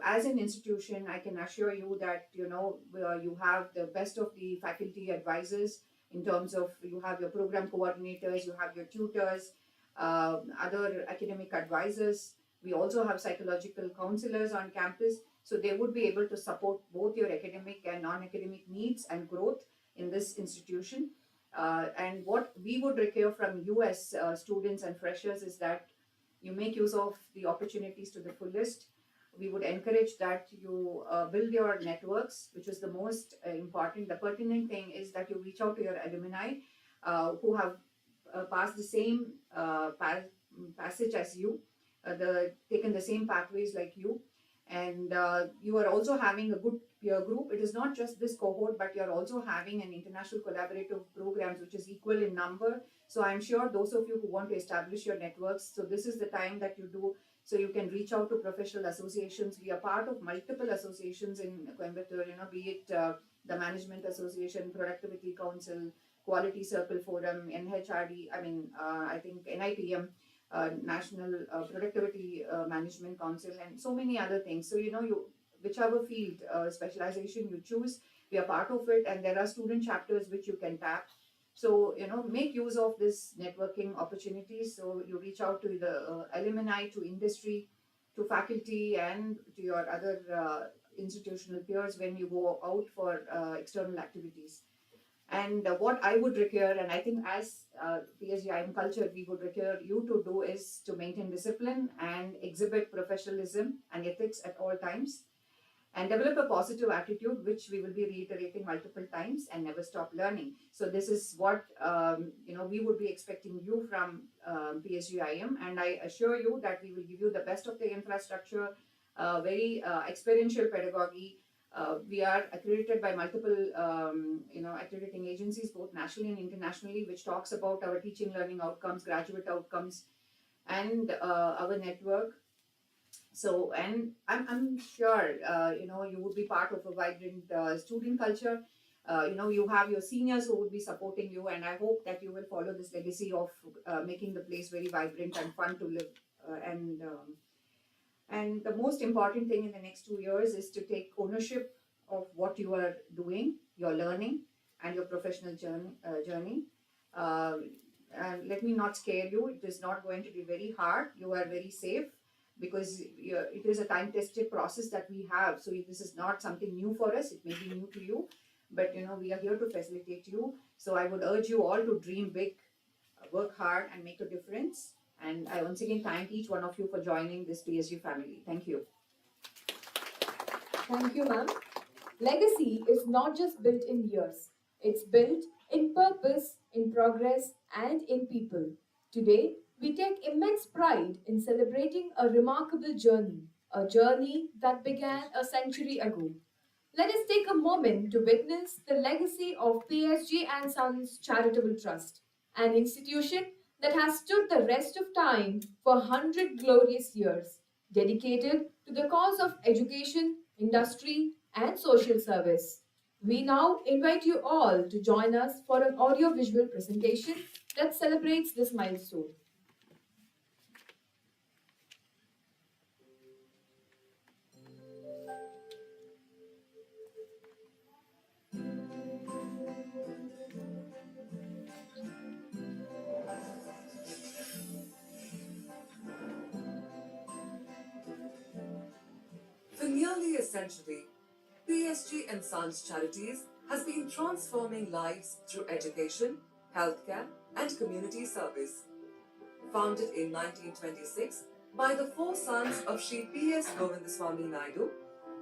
as an institution, I can assure you that you have the best of the faculty advisors, in terms of you have your program coordinators, you have your tutors, other academic advisors. We also have psychological counselors on campus, so they would be able to support both your academic and non-academic needs and growth in this institution. And what we would require from you as students and freshers is that you make use of the opportunities to the fullest. We would encourage that you build your networks, which is the most important. The pertinent thing is that you reach out to your alumni who have passed the same passage as you, taken the same pathways like you, and you are also having a good peer group. It is not just this cohort, but you are also having an international collaborative programs which is equal in number. So I'm sure those of you who want to establish your networks, so this is the time that you do. So you can reach out to professional associations. We are part of multiple associations in Coimbatore, be it the Management Association, Productivity Council, Quality Circle Forum, NHRD, I think NIPM, National Productivity Management Council, and so many other things. So, whichever field specialization you choose, we are part of it, and there are student chapters which you can tap. So, make use of this networking opportunities. So you reach out to the alumni, to industry, to faculty, and to your other institutional peers when you go out for external activities. And what I would require, and I think as PSG culture, we would require you to do is to maintain discipline and exhibit professionalism and ethics at all times, and develop a positive attitude, which we will be reiterating multiple times, and never stop learning. So this is what we would be expecting you from PSGIM, and I assure you that we will give you the best of the infrastructure, very experiential pedagogy. We are accredited by multiple accrediting agencies, both nationally and internationally, which talks about our teaching learning outcomes, graduate outcomes, and our network. So, and I'm sure, you would be part of a vibrant student culture. You have your seniors who would be supporting you, and I hope that you will follow this legacy of making the place very vibrant and fun to live. And the most important thing in the next 2 years is to take ownership of what you are doing, your learning, and your professional journey. And let me not scare you. It is not going to be very hard. You are very safe, because it is a time-tested process that we have. So this is not something new for us. It may be new to you, but we are here to facilitate you. So I would urge you all to dream big, work hard, and make a difference. And I once again thank each one of you for joining this PSG family. Thank you. Thank you, ma'am. Legacy is not just built in years. It's built in purpose, in progress, and in people. Today, we take immense pride in celebrating a remarkable journey, a journey that began a century ago. Let us take a moment to witness the legacy of PSG and Sons Charitable Trust, an institution that has stood the rest of time for 100 glorious years, dedicated to the cause of education, industry, and social service. We now invite you all to join us for an audio-visual presentation that celebrates this milestone. For nearly a century, PSG and Sons Charities has been transforming lives through education, healthcare, and community service. Founded in 1926 by the four sons of Sri P.S. Govindaswamy Naidu,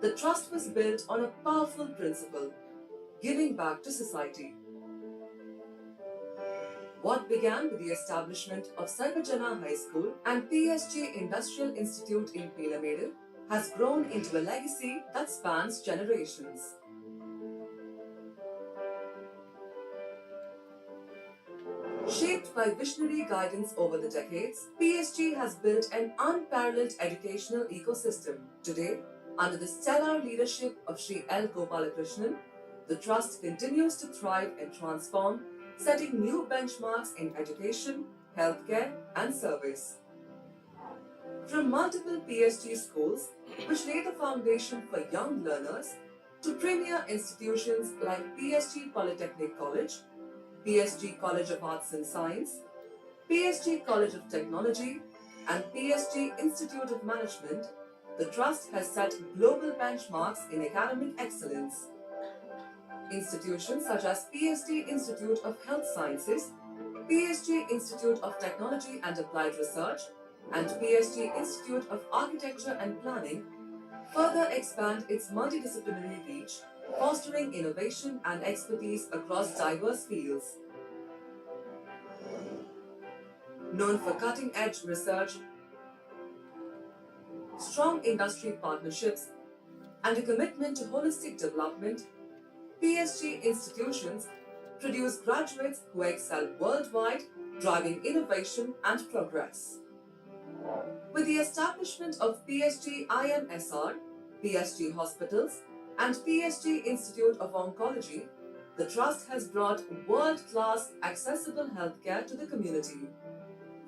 the trust was built on a powerful principle: giving back to society. What began with the establishment of Sarvajana High School and PSG Industrial Institute in Pelamedu has grown into a legacy that spans generations. Shaped by visionary guidance over the decades, PSG has built an unparalleled educational ecosystem. Today, under the stellar leadership of Sri L. Gopalakrishnan, the Trust continues to thrive and transform, setting new benchmarks in education, healthcare, and service. From multiple PSG schools, which lay the foundation for young learners, to premier institutions like PSG Polytechnic College, PSG College of Arts and Science, PSG College of Technology, and PSG Institute of Management, the Trust has set global benchmarks in academic excellence. Institutions such as PSG Institute of Health Sciences, PSG Institute of Technology and Applied Research, and PSG Institute of Architecture and Planning further expand its multidisciplinary reach, fostering innovation and expertise across diverse fields. known for cutting-edge research, strong industry partnerships, and a commitment to holistic development, PSG institutions produce graduates who excel worldwide, driving innovation and progress. With the establishment of PSG IMSR, PSG Hospitals, and PSG Institute of Oncology, the Trust has brought world-class accessible healthcare to the community.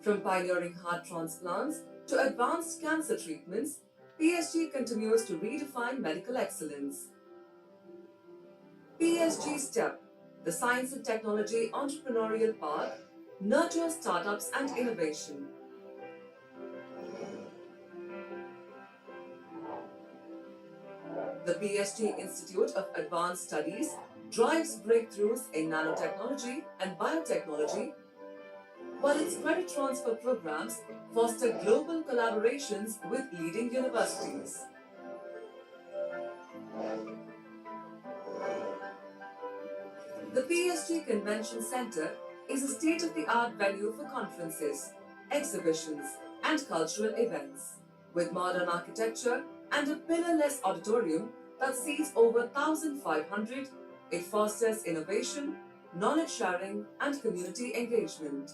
From pioneering heart transplants to advanced cancer treatments, PSG continues to redefine medical excellence. PSG STEP, the Science and Technology Entrepreneurial Park, nurtures startups and innovation. The PSG Institute of Advanced Studies drives breakthroughs in nanotechnology and biotechnology, while its credit transfer programs foster global collaborations with leading universities. The PSG Convention Center is a state-of-the-art venue for conferences, exhibitions, and cultural events. With modern architecture and a pillar-less auditorium that seats over 1,500, it fosters innovation, knowledge sharing, and community engagement.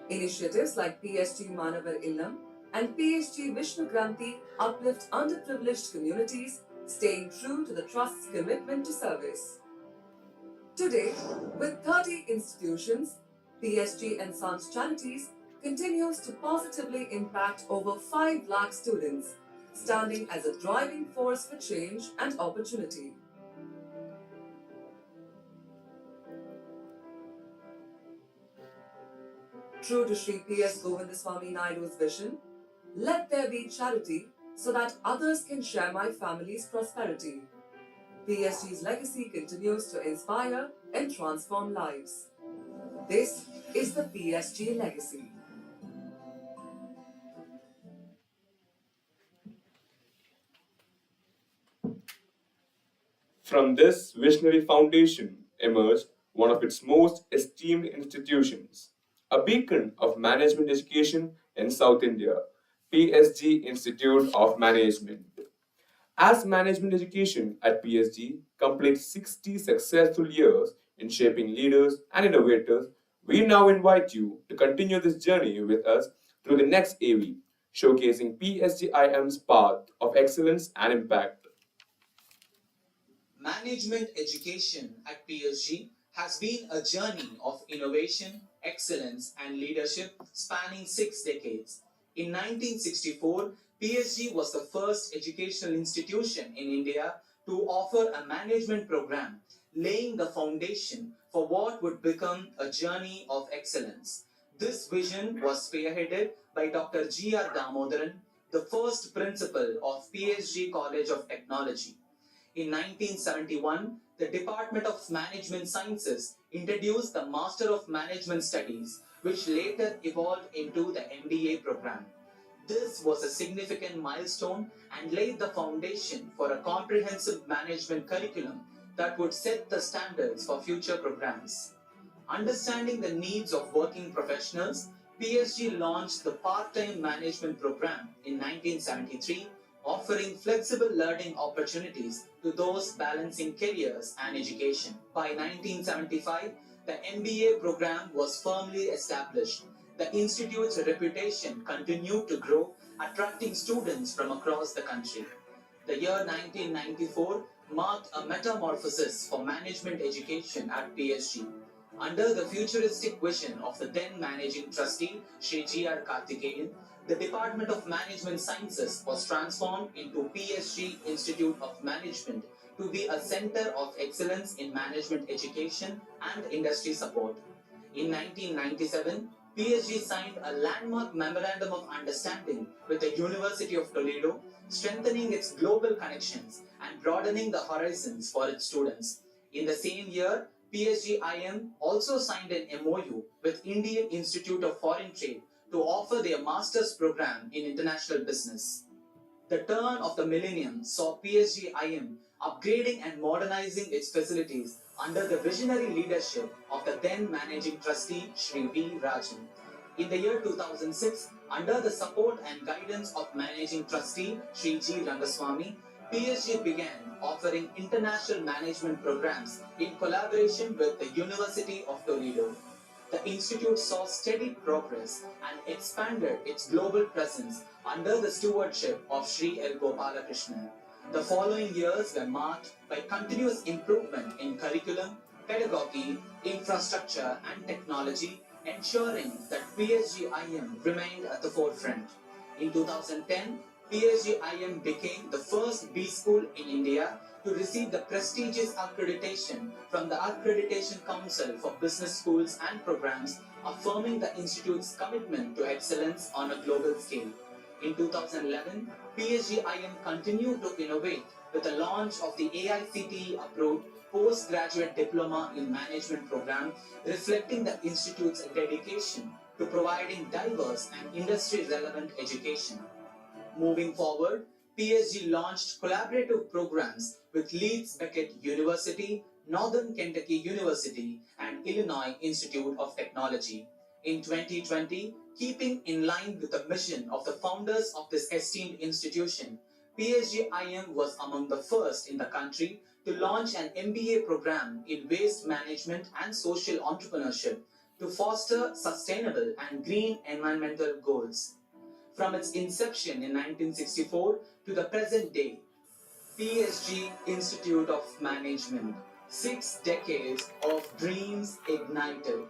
Initiatives like PSG Manavar Illam and PSG Vishnu Granthi uplift underprivileged communities, staying true to the Trust's commitment to service. Today, with 30 institutions, PSG and Sons Charities continues to positively impact over 5 lakh students, standing as a driving force for change and opportunity. True to Sri P.S. Govindaswamy Naidu's vision, let there be charity so that others can share my family's prosperity. PSG's legacy continues to inspire and transform lives. This is the PSG legacy. From this visionary foundation emerged one of its most esteemed institutions, a beacon of management education in South India, PSG Institute of Management. As management education at PSG completes 60 successful years in shaping leaders and innovators, we now invite you to continue this journey with us through the next AV, showcasing PSGIM's path of excellence and impact. Management education at PSG has been a journey of innovation, excellence, and leadership spanning 6 decades. In 1964, PSG was the first educational institution in India to offer a management program, laying the foundation for what would become a journey of excellence. This vision was spearheaded by Dr. G.R. Damodaran, the first principal of PSG College of Technology. In 1971, the Department of Management Sciences introduced the Master of Management Studies, which later evolved into the MBA program. This was a significant milestone and laid the foundation for a comprehensive management curriculum that would set the standards for future programs. Understanding the needs of working professionals, PSG launched the part-time management program in 1973, offering flexible learning opportunities to those balancing careers and education. By 1975, the MBA program was firmly established. The institute's reputation continued to grow, attracting students from across the country. The year 1994 marked a metamorphosis for management education at PSG. Under the futuristic vision of the then managing trustee, Sri G.R. Karthikeyan, the Department of Management Sciences was transformed into PSG Institute of Management to be a center of excellence in management education and industry support. In 1997, PSG signed a landmark Memorandum of Understanding with the University of Toledo, strengthening its global connections and broadening the horizons for its students. In the same year, PSG-IM also signed an MOU with Indian Institute of Foreign Trade to offer their master's program in international business. The turn of the millennium saw PSG-IM upgrading and modernizing its facilities under the visionary leadership of the then managing trustee Sri V. Rajan. In the year 2006, under the support and guidance of Managing Trustee Sri G. Rangaswamy, PSG began offering international management programs in collaboration with the University of Toledo. The institute saw steady progress and expanded its global presence under the stewardship of Sri L. Gopalakrishnan. The following years were marked by continuous improvement in curriculum, pedagogy, infrastructure, and technology, ensuring that PSG-IM remained at the forefront. In 2010, PSG-IM became the first B school in India to receive the prestigious accreditation from the Accreditation Council for Business Schools and Programs, affirming the institute's commitment to excellence on a global scale. In 2011, PSG-IM continued to innovate with the launch of the AICTE-approved Postgraduate Diploma in Management program, reflecting the institute's dedication to providing diverse and industry-relevant education. Moving forward, PSG launched collaborative programs with Leeds Beckett University, Northern Kentucky University, and Illinois Institute of Technology. In 2020, keeping in line with the mission of the founders of this esteemed institution, PSG-IM was among the first in the country to launch an MBA program in waste management and social entrepreneurship to foster sustainable and green environmental goals. From its inception in 1964 to the present day, PSG Institute of Management, 6 decades of dreams ignited,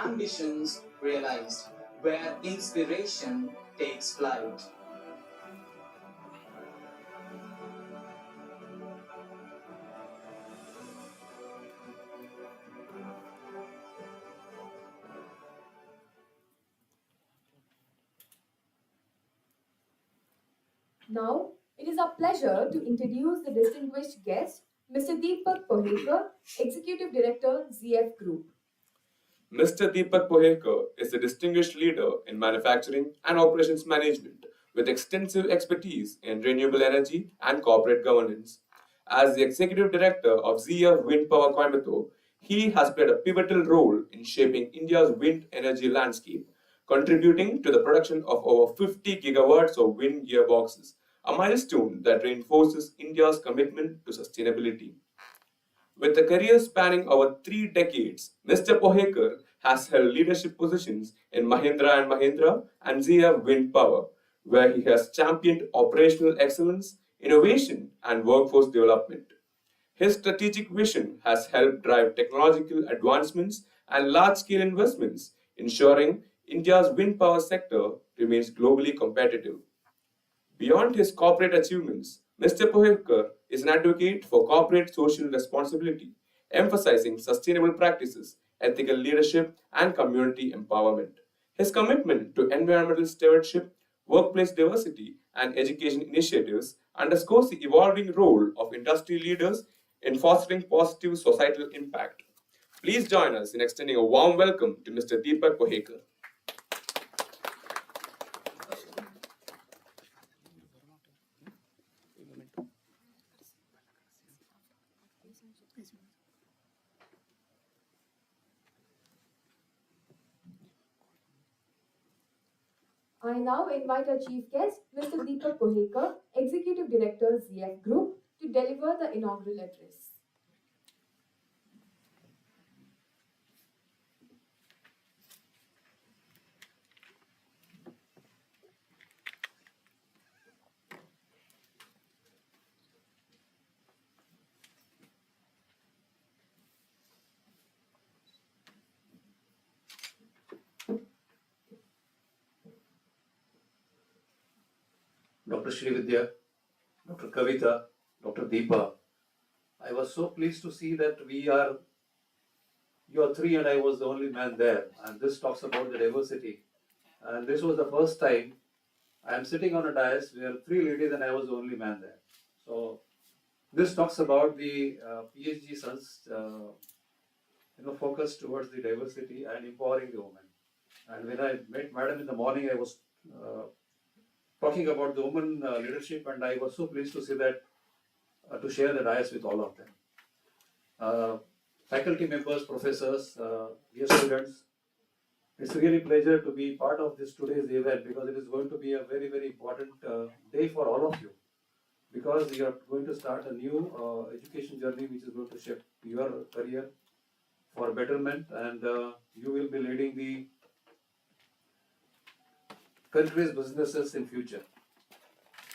ambitions realized, where inspiration takes flight. Now, it is our pleasure to introduce the distinguished guest, Mr. Deepak Pohekar, Executive Director, ZF Group. Mr. Deepak Pohekar is a distinguished leader in manufacturing and operations management with extensive expertise in renewable energy and corporate governance. As the Executive Director of ZF Wind Power Coimbatore, he has played a pivotal role in shaping India's wind energy landscape, contributing to the production of over 50 gigawatts of wind gearboxes, a milestone that reinforces India's commitment to sustainability. With a career spanning over 3 decades, Mr. Pohekar has held leadership positions in Mahindra & Mahindra and ZF Wind Power, where he has championed operational excellence, innovation, and workforce development. His strategic vision has helped drive technological advancements and large-scale investments, ensuring India's wind power sector remains globally competitive. Beyond his corporate achievements, Mr. Pohekar is an advocate for corporate social responsibility, emphasizing sustainable practices, ethical leadership, and community empowerment. His commitment to environmental stewardship, workplace diversity, and education initiatives underscores the evolving role of industry leaders in fostering positive societal impact. Please join us in extending a warm welcome to Mr. Deepak Pohekar. I now invite our chief guest, Mr. Deepak Pohekar, Executive Director, ZF Group, to deliver the inaugural address. Dr. Srividya, Dr. Kavita, Dr. Deepa, I was so pleased to see that you are three and I was the only man there. And this talks about the diversity. And this was the first time I am sitting on a dais where three ladies and I was the only man there. So this talks about the PhD focus towards the diversity and empowering the women. And when I met Madam in the morning, I was talking about the women leadership, and I was so pleased to see that, to share the dais with all of them. Faculty members, professors, dear students, It's really a pleasure to be part of this today's event because it is going to be a very, very important day for all of you. Because you are going to start a new education journey which is going to shape your career for betterment, and you will be leading the country's businesses in future.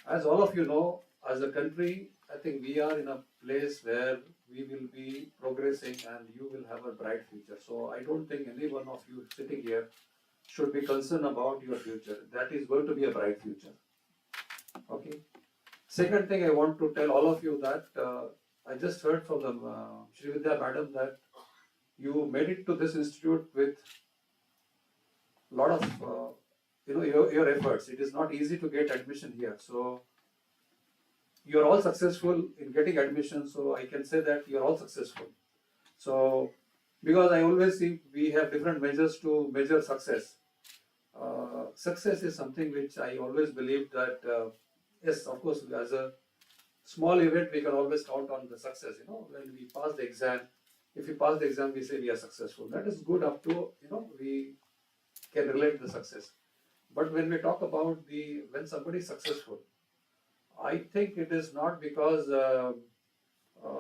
As all of you know, as a country, I think we are in a place where we will be progressing and you will have a bright future. So I don't think any one of you sitting here should be concerned about your future. That is going to be a bright future. Okay. Second thing I want to tell all of you that I just heard from the Shri Vidya madam that you made it to this institute with a lot of your efforts. It is not easy to get admission here. So you are all successful in getting admission. So I can say that you are all successful. So because I always see we have different measures to measure success. Success is something which I always believe that yes, of course, as a small event we can always count on the success. When we pass the exam, if we pass the exam, we say we are successful. That is good up to we can relate the success. But when we talk about when somebody is successful, I think it is not because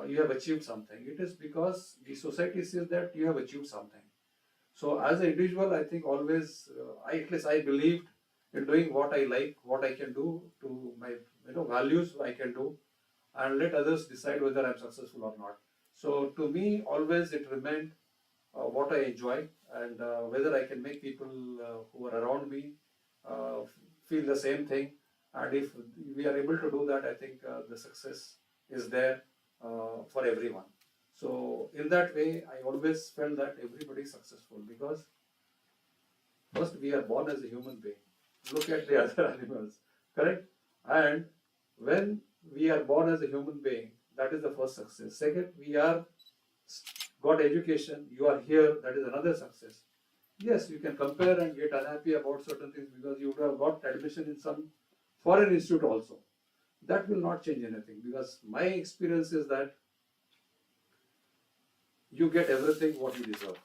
you have achieved something. It is because the society says that you have achieved something. So as an individual, I think always, at least I believed in doing what I like, what I can do to my values I can do, and let others decide whether I'm successful or not. So to me, always it remained what I enjoy, and whether I can make people who are around me feel the same thing. And if we are able to do that, I think the success is there for everyone. So in that way, I always felt that everybody is successful because first we are born as a human being. Look at the other animals, correct? And when we are born as a human being, that is the first success. Second, we are got education, you are here, that is another success. Yes, you can compare and get unhappy about certain things because you would have got admission in some foreign institute also. That will not change anything because my experience is that you get everything what you deserve.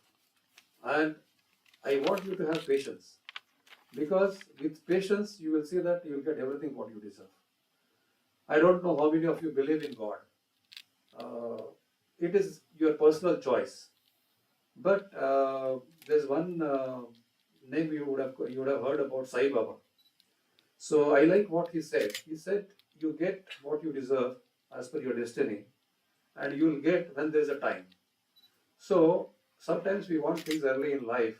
And I want you to have patience because with patience you will see that you will get everything what you deserve. I don't know how many of you believe in God. It is your personal choice. But there's one name you would have heard about, Sai Baba. So I like what he said. He said, you get what you deserve as per your destiny, and you will get when there's a time. So sometimes we want things early in life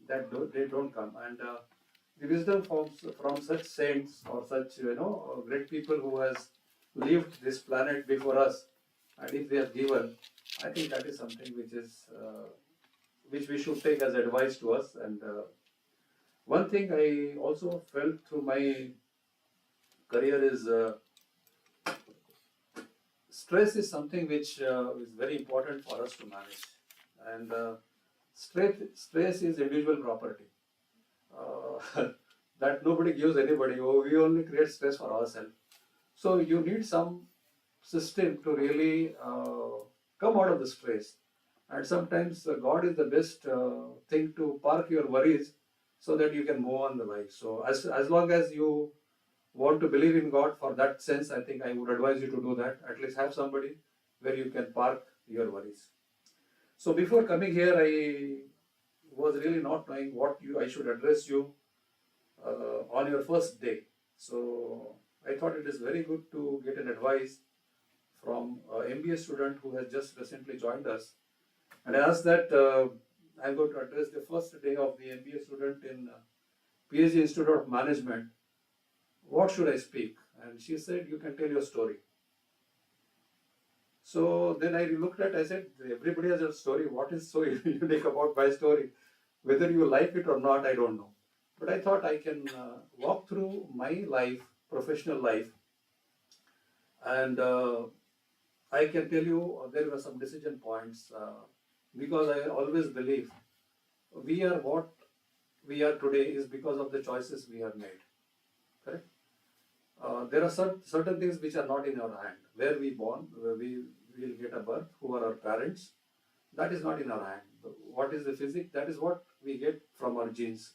that they don't come, and the wisdom from such saints or such great people who has lived this planet before us, and if they have given, I think that is something which we should take as advice to us. And one thing I also felt through my career is stress is something which is very important for us to manage. And stress is individual property. That nobody gives anybody. We only create stress for ourselves. So you need some system to really come out of the stress. And sometimes God is the best thing to park your worries so that you can move on the life. So as long as you want to believe in God for that sense, I think I would advise you to do that. At least have somebody where you can park your worries. So before coming here, I was really not knowing what I should address you on your first day. So I thought it is very good to get an advice from an MBA student who has just recently joined us. And I asked that I'm going to address the first day of the MBA student in PhD Institute of Management. What should I speak? And she said, you can tell your story. So then I looked at, I said, everybody has a story. What is so unique about my story? Whether you like it or not, I don't know. But I thought I can walk through my life, professional life, and I can tell you there were some decision points because I always believe we are what we are today is because of the choices we have made. Correct? There are certain things which are not in our hand. Where we born, where we will get a birth, who are our parents, that is not in our hand. What is the physics? That is what we get from our genes.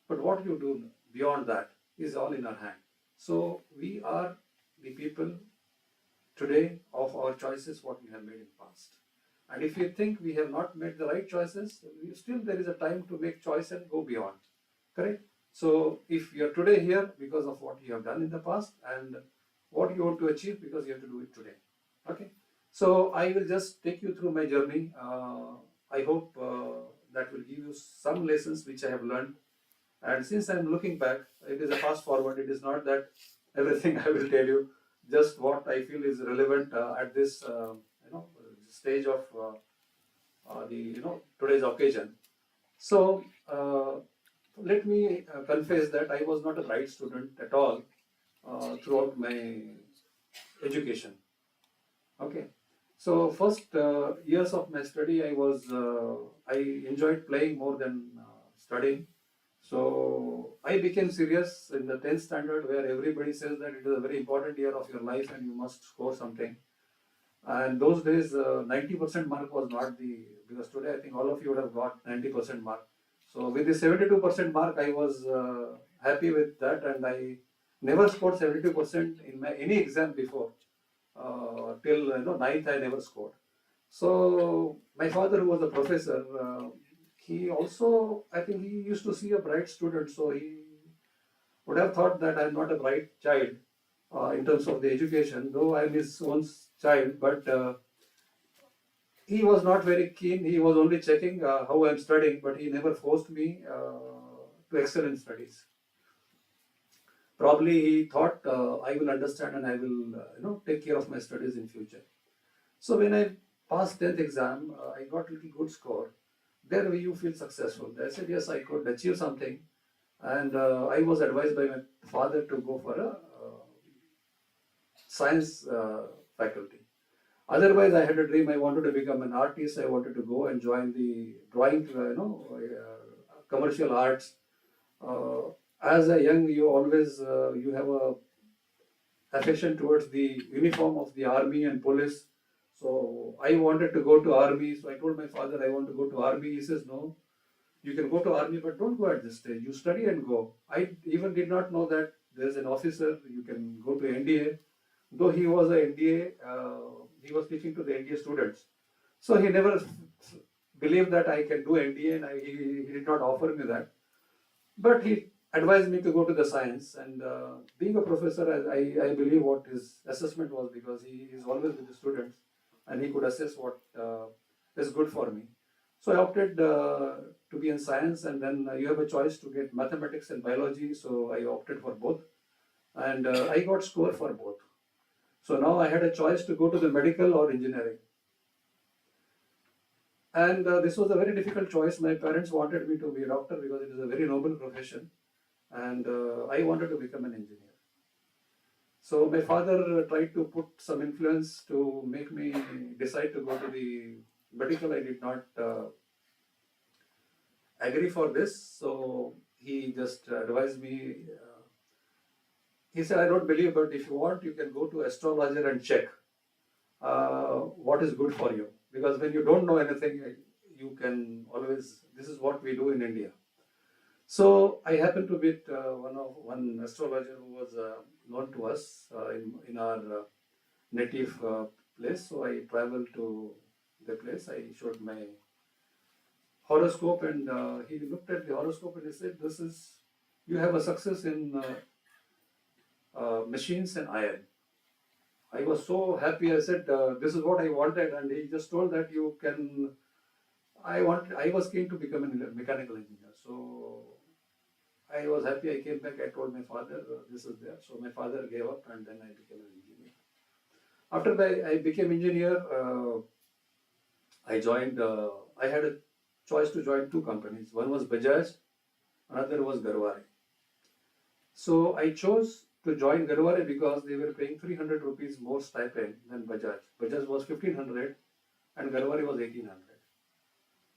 But what you do beyond that is all in our hand. So we are the people today of our choices what we have made in past. And if you think we have not made the right choices, still there is a time to make choice and go beyond. Correct? So if you are today here because of what you have done in the past and what you want to achieve because you have to do it today. Okay? So I will just take you through my journey. I hope that will give you some lessons which I have learned. And since I am looking back, it is a fast forward. It is not that everything I will tell you, just what I feel is relevant at this stage of today's occasion. So let me confess that I was not a bright student at all throughout my education. Okay. So first years of my study, I enjoyed playing more than studying. So I became serious in the 10th standard, where everybody says that it is a very important year of your life and you must score something. And those days, 90% mark was not because today I think all of you would have got 90% mark. So with the 72% mark, I was happy with that, and I never scored 72% in any exam before. Till 9th, I never scored. So my father, who was a professor, he also, I think he used to see a bright student, so he would have thought that I am not a bright child in terms of the education, though I am his own child, but he was not very keen. He was only checking how I am studying, but he never forced me to excel in studies. Probably he thought I will understand and I will take care of my studies in future. So when I passed 10th exam, I got a little good score. There you feel successful. I said, yes, I could achieve something. And I was advised by my father to go for a science faculty. Otherwise, I had a dream. I wanted to become an artist. I wanted to go and join the drawing, commercial arts. As a young, you always you have a affection towards the uniform of the army and police. So I wanted to go to army. So I told my father I want to go to army. He says, no, you can go to army, but don't go at this stage. You study and go. I even did not know that there's an officer. You can go to NDA. Though he was a NDA, he was teaching to the NDA students. So he never believed that I can do NDA, and he did not offer me that. But he advised me to go to the science, and being a professor, I believe what his assessment was, because he is always with the students and he could assess what is good for me. So I opted to be in science, and then you have a choice to get mathematics and biology. So I opted for both, and I got score for both. So now I had a choice to go to the medical or engineering. And this was a very difficult choice. My parents wanted me to be a doctor because it is a very noble profession, and I wanted to become an engineer. So my father tried to put some influence to make me decide to go to the medical. I did not agree for this, so he just advised me. He said, I don't believe, but if you want, you can go to astrologer and check what is good for you. Because when you don't know anything, you can always, this is what we do in India. So I happened to meet one astrologer who was known to us in our native place. So I traveled to the place. I showed my horoscope, and he looked at the horoscope and he said, you have a success in machines and iron. I was so happy. I said, this is what I wanted, and he just told that you can. I was keen to become a mechanical engineer. So I was happy. I came back. I told my father, this is there. So my father gave up, and then I became an engineer. After that, I became engineer. I joined. I had a choice to join two companies. One was Bajaj, another was Garware. So I chose to join Garware because they were paying 300 rupees more stipend than Bajaj. Bajaj was 1500 and Garware was 1800.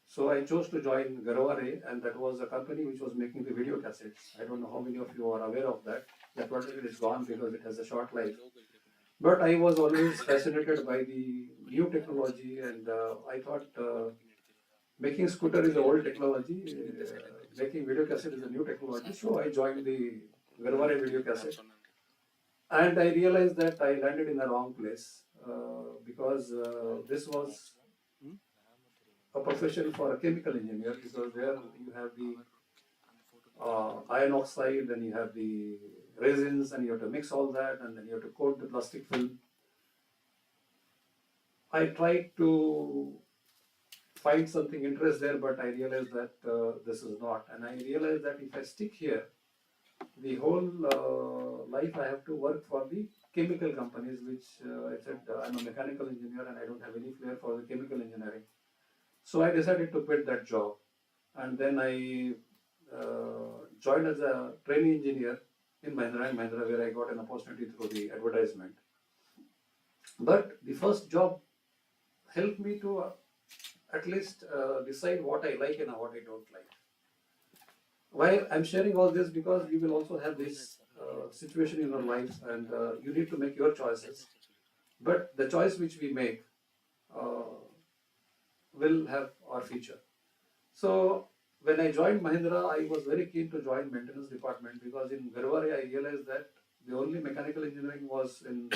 So I chose to join Garware, and that was a company which was making the video cassettes. I don't know how many of you are aware of that. That particular is gone because it has a short life. But I was always fascinated by the new technology, and I thought making scooter is an old technology, making video cassette is a new technology. So I joined the Garware video cassette. And I realized that I landed in the wrong place because this was a profession for a chemical engineer, because there you have the iron oxide, then you have the resins, and you have to mix all that, and then you have to coat the plastic film. I tried to find something interest there, but I realized that this is not. And I realized that if I stick here, the whole life I have to work for the chemical companies, which I said I'm a mechanical engineer and I don't have any flair for the chemical engineering. So I decided to quit that job, and then I joined as a trainee engineer in Mahindra & Mahindra, where I got an opportunity through the advertisement. But the first job helped me to at least decide what I like and what I don't like. Why I'm sharing all this, because you will also have this situation in your life, and you need to make your choices. But the choice which we make will have our future. So when I joined Mahindra, I was very keen to join maintenance department, because in Garware I realized that the only mechanical engineering was in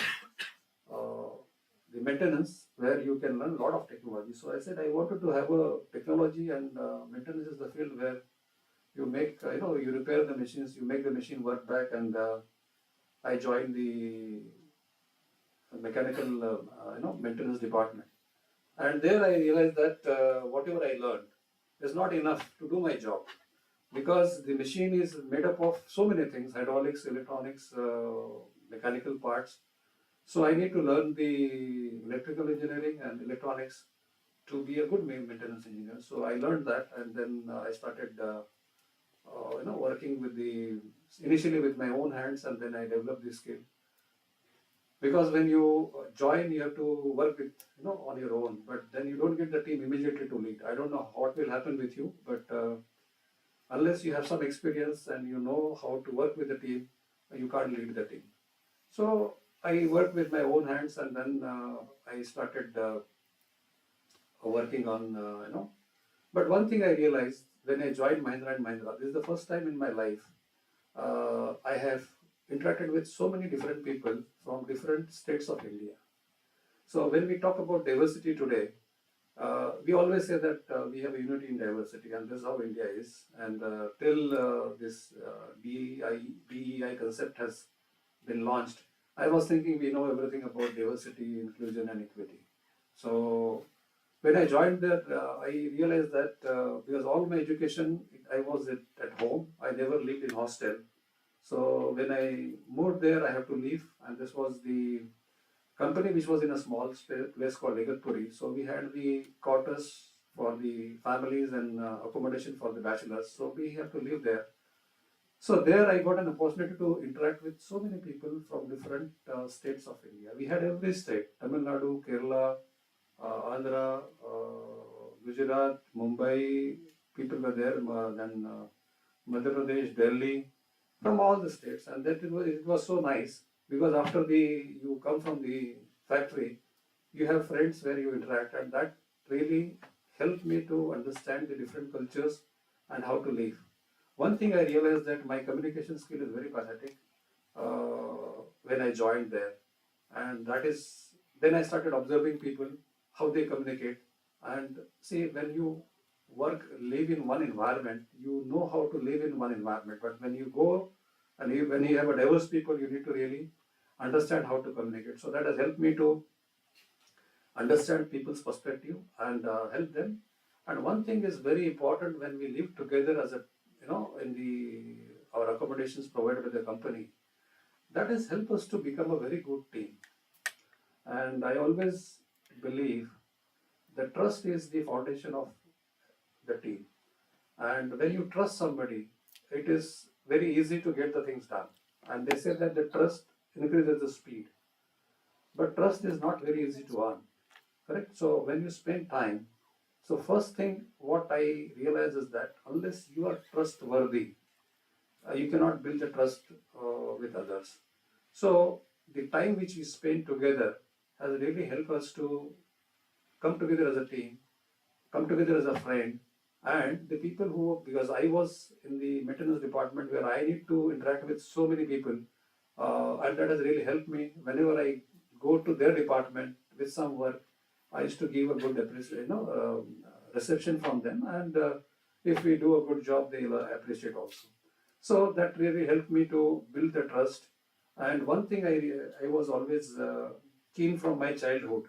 the maintenance, where you can learn a lot of technology. So I said I wanted to have a technology, and maintenance is the field where you make, you repair the machines, you make the machine work back, and I joined the mechanical, maintenance department. And there I realized that whatever I learned is not enough to do my job, because the machine is made up of so many things: hydraulics, electronics, mechanical parts. So I need to learn the electrical engineering and electronics to be a good maintenance engineer. So I learned that, and then I started, working with initially with my own hands, and then I developed this skill. Because when you join, you have to work with, on your own, but then you don't get the team immediately to lead. I don't know what will happen with you, but unless you have some experience and you know how to work with the team, you can't lead the team. So I worked with my own hands, and then I started working on, But one thing I realized when I joined Mahindra & Mahindra, this is the first time in my life I have interacted with so many different people from different states of India. So when we talk about diversity today, we always say that we have a unity in diversity, and this is how India is. And till this DEI concept has been launched, I was thinking we know everything about diversity, inclusion, and equity. So when I joined there, I realized that because all my education, I was at home. I never lived in hostel. So when I moved there, I have to leave, and this was the company which was in a small place called Igatpuri. So we had the quarters for the families and accommodation for the bachelors. So we have to live there. So there I got an opportunity to interact with so many people from different states of India. We had every state: Tamil Nadu, Kerala, Andhra, Gujarat, Mumbai. People were there. Then Madhya Pradesh, Delhi, from all the states, and that it was so nice, because after you come from the factory, you have friends where you interact, and that really helped me to understand the different cultures and how to live. One thing I realized, that my communication skill is very pathetic when I joined there, and that is then I started observing people, how they communicate, and see, when you live in one environment, you know how to live in one environment. But when you go and when you have a diverse people, you need to really understand how to communicate. So that has helped me to understand people's perspective and help them. And one thing is very important: when we live together as in our accommodations provided by the company, that has helped us to become a very good team. And I always believe that trust is the foundation of the team. And when you trust somebody, it is very easy to get the things done. And they say that the trust increases the speed. But trust is not very easy to earn. Correct? So when you spend time, so first thing what I realize is that unless you are trustworthy, you cannot build a trust with others. So the time which we spend together has really helped us to come together as a team, come together as a friend. And the people who, because I was in the maintenance department where I need to interact with so many people, and that has really helped me. Whenever I go to their department with some work, I used to give a good reception from them, and if we do a good job, they'll appreciate also. So that really helped me to build the trust. And one thing I was always keen from my childhood.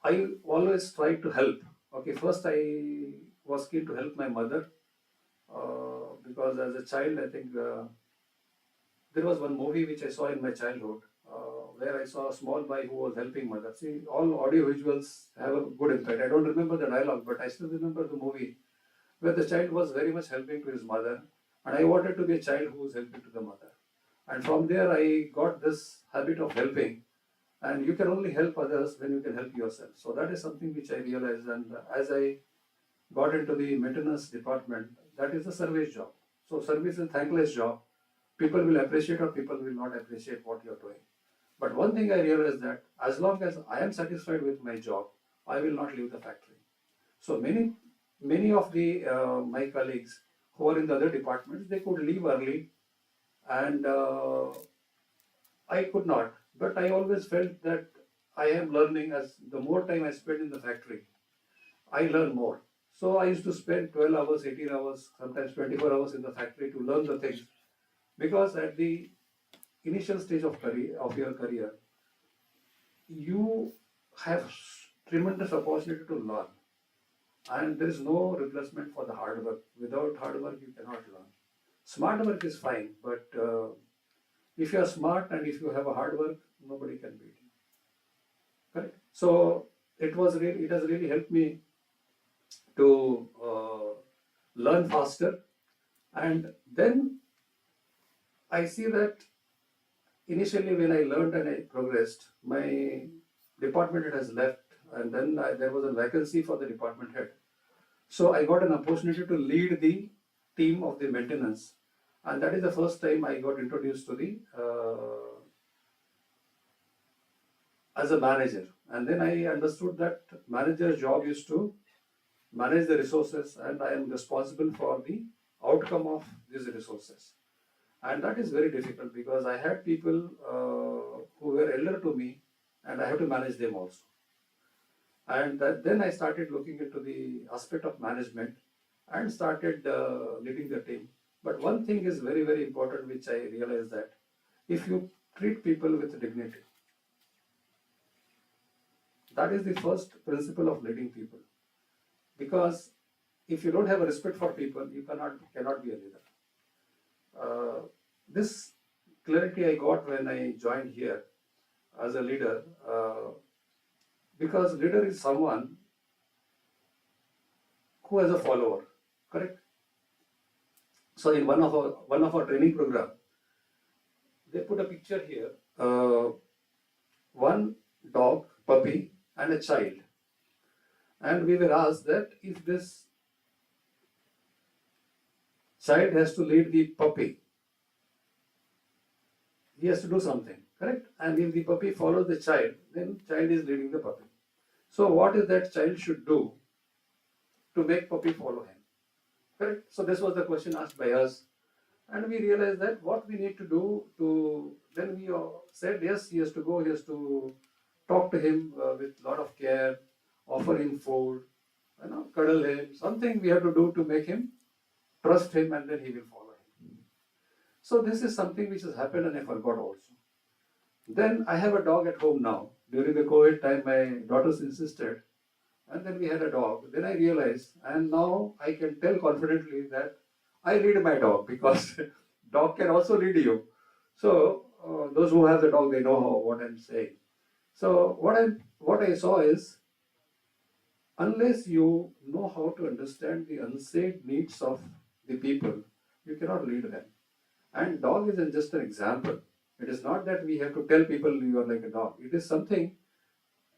I always tried to help. Okay, first I was keen to help my mother because as a child, I think there was one movie which I saw in my childhood where I saw a small boy who was helping mother. See, all audio visuals have a good impact. I don't remember the dialogue, but I still remember the movie where the child was very much helping to his mother, and I wanted to be a child who was helping to the mother. And from there, I got this habit of helping. And you can only help others when you can help yourself. So that is something which I realized. And as I got into the maintenance department, that is a service job. So service is a thankless job. People will appreciate or people will not appreciate what you're doing. But one thing I realized that as long as I am satisfied with my job, I will not leave the factory. So many of the my colleagues who are in the other departments, they could leave early, and I could not. But I always felt that I am learning. As the more time I spend in the factory, I learn more. So I used to spend 12 hours, 18 hours, sometimes 24 hours in the factory to learn the things. Because at the initial stage of your career, you have tremendous opportunity to learn. And there is no replacement for the hard work. Without hard work, you cannot learn. Smart work is fine, but if you are smart and if you have a hard work, nobody can beat you. Correct? So it has really helped me to learn faster. And then I see that initially when I learned and I progressed, my department has left, and then there was a vacancy for the department head. So I got an opportunity to lead the team of the maintenance. And that is the first time I got introduced to the as a manager. And then I understood that manager's job is to manage the resources, and I am responsible for the outcome of these resources. And that is very difficult because I had people who were elder to me, and I have to manage them also. And then I started looking into the aspect of management and started leading the team. But one thing is very, very important, which I realized that if you treat people with dignity, that is the first principle of leading people. Because if you don't have a respect for people, you cannot be a leader. This clarity I got when I joined here as a leader, because leader is someone who has a follower, correct? So in one of our training program, they put a picture here, one dog, puppy, and a child. And we were asked that if this child has to lead the puppy, he has to do something, correct? And if the puppy follows the child, then child is leading the puppy. So what is that child should do to make puppy follow him? Correct? So this was the question asked by us. And we realized that what we need to do then we said, yes, he has to go, he has to talk to him with a lot of care, offer him food, cuddle him, something we have to do to make him trust him, and then he will follow him. So this is something which has happened and I forgot also. Then I have a dog at home now. During the COVID time, my daughters insisted, and then we had a dog. Then I realized, and now I can tell confidently that I lead my dog, because dog can also lead you. So those who have the dog, they know what I'm saying. So what I saw is, unless you know how to understand the unsaid needs of the people, you cannot lead them. And dog isn't just an example. It is not that we have to tell people you are like a dog. It is something,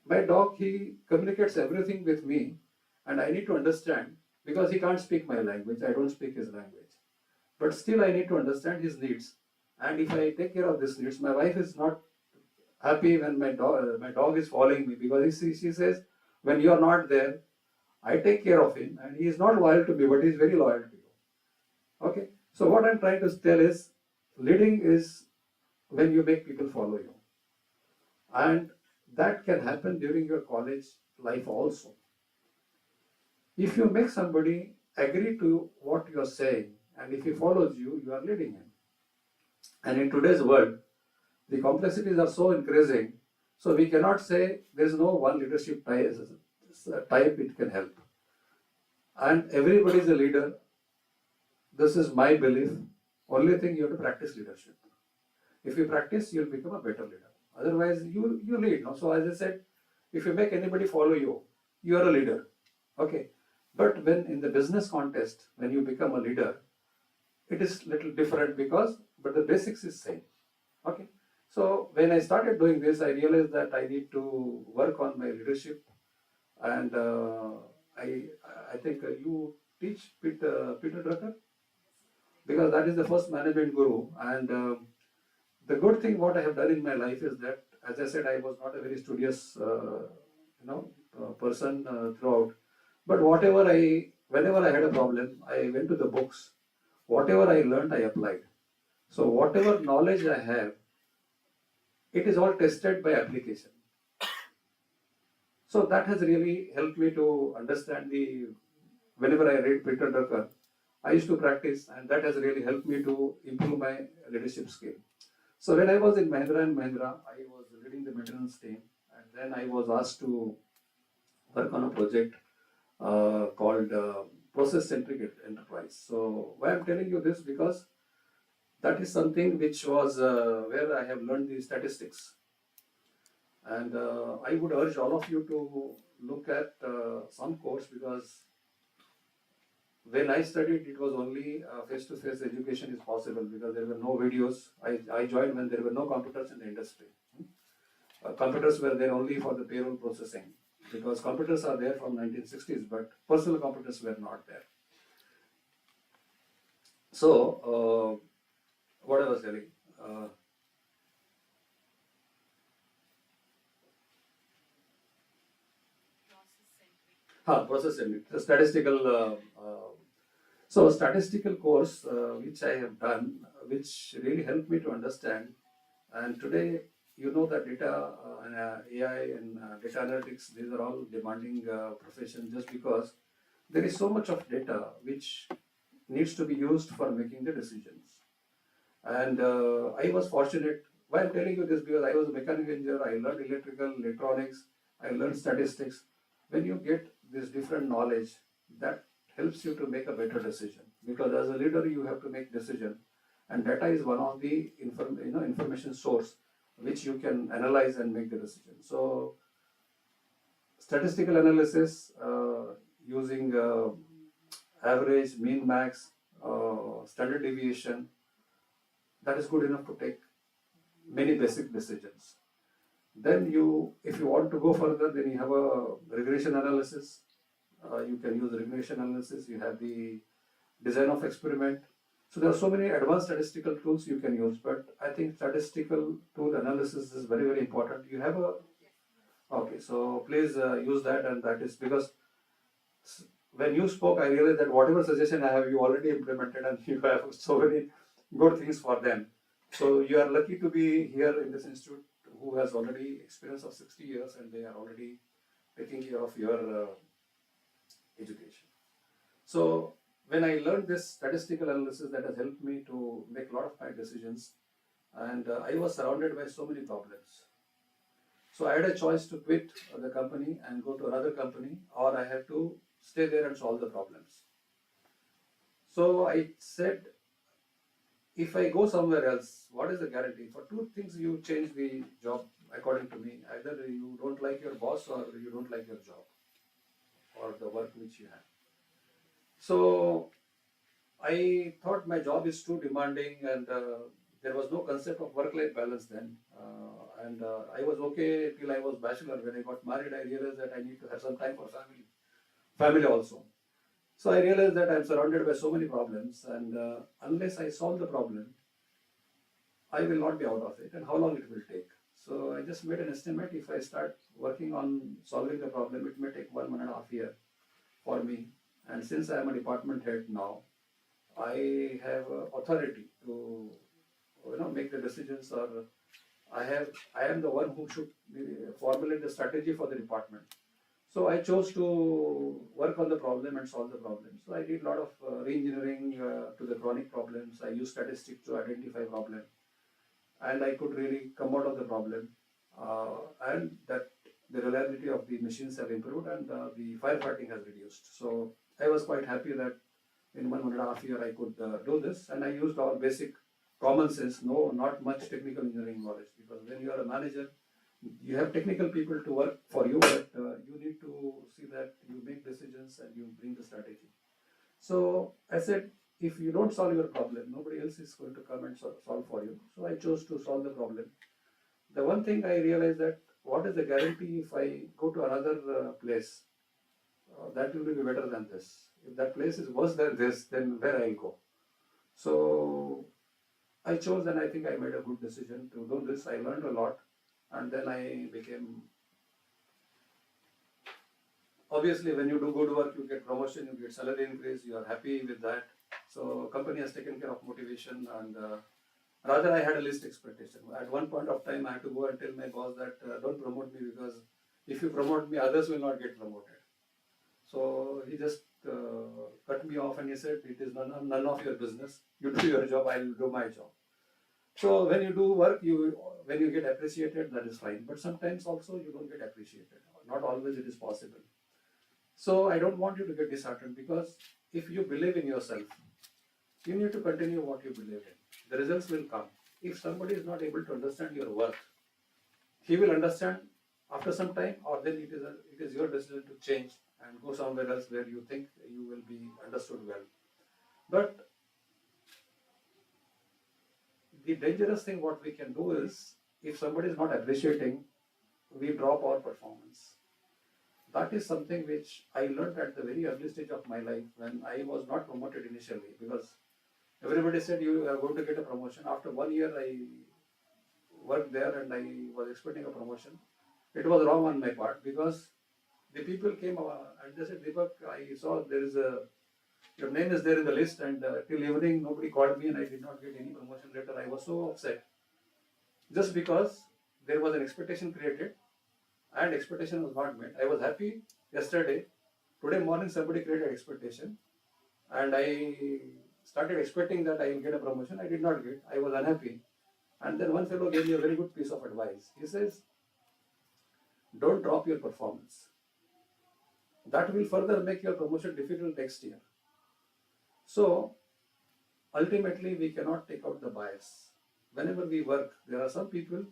my dog, he communicates everything with me, and I need to understand, because he can't speak my language, I don't speak his language. But still I need to understand his needs. And if I take care of these needs, my wife is not happy when my dog is following me, because she says, When you are not there, I take care of him, and he is not loyal to me, but he is very loyal to you. Okay? So what I'm trying to tell is, leading is when you make people follow you. And that can happen during your college life also. If you make somebody agree to what you are saying, and if he follows you, you are leading him. And in today's world, the complexities are so increasing, so we cannot say there is no one leadership type it can help. And everybody is a leader. This is my belief. Only thing, you have to practice leadership. If you practice, you'll become a better leader. Otherwise, you lead. No? So as I said, if you make anybody follow you, you are a leader. Okay. But when in the business context, when you become a leader, it is little different but the basics is same. Okay. So when I started doing this, I realized that I need to work on my leadership, and I think you teach Peter Drucker, because that is the first management guru. And the good thing what I have done in my life is that, as I said, I was not a very studious person throughout. But whenever I had a problem, I went to the books. Whatever I learned, I applied. So whatever knowledge I have, it is all tested by application. So that has really helped me to understand whenever I read Peter Drucker, I used to practice, and that has really helped me to improve my leadership skill. So when I was in Mahindra & Mahindra, I was leading the maintenance team, and then I was asked to work on a project called process-centric enterprise. So why I'm telling you this, because that is something which was where I have learned the statistics. And I would urge all of you to look at some course, because when I studied, it was only face-to-face education is possible, because there were no videos. I joined when there were no computers in the industry. Computers were there only for the payroll processing, because computers are there from 1960s, but personal computers were not there. So, what I was telling, process-centric, the statistical. So, statistical course which I have done, which really helped me to understand. And today, you know that data and AI and data analytics, these are all demanding professions, just because there is so much of data which needs to be used for making the decisions. And I was fortunate. Why I'm telling you this, because I was a mechanical engineer, I learned electrical, electronics, I learned statistics. When you get this different knowledge, that helps you to make a better decision. Because as a leader, you have to make decision, and data is one of the information source which you can analyze and make the decision. So, statistical analysis using average, mean, max, standard deviation, that is good enough to take many basic decisions. Then if you want to go further, then you have a regression analysis. You can use regression analysis. You have the design of experiment. So there are so many advanced statistical tools you can use, but I think statistical tool analysis is very, very important. You have okay, so please use that, and that is because when you spoke, I realized that whatever suggestion I have, you already implemented, and you have so many good things for them. So you are lucky to be here in this institute, who has already experience of 60 years, and they are already taking care of your education. So when I learned this statistical analysis, that has helped me to make a lot of my decisions, and I was surrounded by so many problems. So I had a choice to quit the company and go to another company, or I had to stay there and solve the problems. So I said, if I go somewhere else, what is the guarantee? For two things, you change the job, according to me. Either you don't like your boss, or you don't like your job or the work which you have. So I thought my job is too demanding, and there was no concept of work-life balance then. And I was okay till I was bachelor. When I got married, I realized that I need to have some time for family also. So I realized that I'm surrounded by so many problems, and unless I solve the problem, I will not be out of it, and how long it will take. So I just made an estimate. If I start working on solving the problem, it may take 1.5 years for me. And since I am a department head now, I have authority to make the decisions, or I am the one who should formulate the strategy for the department. So I chose to work on the problem and solve the problem. So I did a lot of re-engineering to the chronic problems. I used statistics to identify problem, and I could really come out of the problem, and that the reliability of the machines have improved, and the firefighting has reduced. So I was quite happy that in 1.5 years I could do this, and I used all basic common sense, not much technical engineering knowledge, because when you are a manager, you have technical people to work for you, but you need to see that you make decisions and you bring the strategy. So I said, if you don't solve your problem, nobody else is going to come and solve for you. So I chose to solve the problem. The one thing I realized that what is the guarantee if I go to another place that will be better than this. If that place is worse than this, then where I'll go? So I chose, and I think I made a good decision to do this. I learned a lot, and then I became. Obviously, when you do good work, you get promotion, you get salary increase, you are happy with that. So company has taken care of motivation, and rather I had a least expectation. At one point of time, I had to go and tell my boss that don't promote me, because if you promote me, others will not get promoted. So he just cut me off, and he said, it is none of your business. You do your job, I will do my job. So when you do work, when you get appreciated, that is fine. But sometimes also you don't get appreciated. Not always it is possible. So I don't want you to get disheartened, because if you believe in yourself, you need to continue what you believe in. The results will come. If somebody is not able to understand your work, he will understand after some time, or then it is your decision to change and go somewhere else where you think you will be understood well. But the dangerous thing what we can do is, if somebody is not appreciating, we drop our performance. That is something which I learned at the very early stage of my life, when I was not promoted initially, because everybody said you are going to get a promotion. After 1 year I worked there and I was expecting a promotion. It was wrong on my part, because the people came and they said, Deepak, I saw your name is there in the list, and till evening nobody called me and I did not get any promotion letter. I was so upset, just because there was an expectation created and expectation was not met. I was happy yesterday. Today morning somebody created expectation, and I started expecting that I will get a promotion. I did not get. I was unhappy. And then one fellow gave me a very good piece of advice. He says, don't drop your performance. That will further make your promotion difficult next year. So ultimately we cannot take out the bias. Whenever we work, there are some people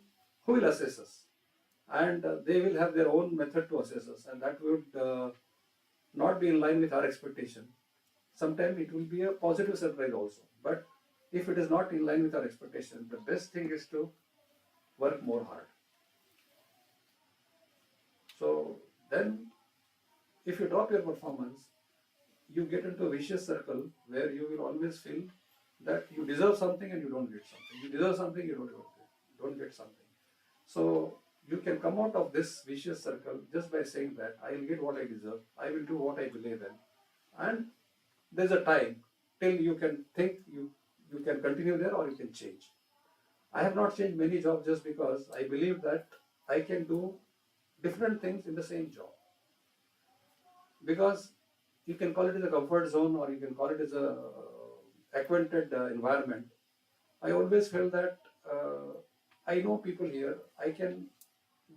who will assess us, and they will have their own method to assess us, and that would not be in line with our expectation. Sometimes it will be a positive surprise also. But if it is not in line with our expectation, the best thing is to work more hard. So then, if you drop your performance, you get into a vicious circle where you will always feel that you deserve something and you don't get something. You deserve something, you don't get something. So you can come out of this vicious circle just by saying that I will get what I deserve, I will do what I believe in, and there's a time till you can think you can continue there or you can change. I have not changed many jobs just because I believe that I can do different things in the same job. Because you can call it as a comfort zone or you can call it as a acquainted environment. I always felt that I know people here. I can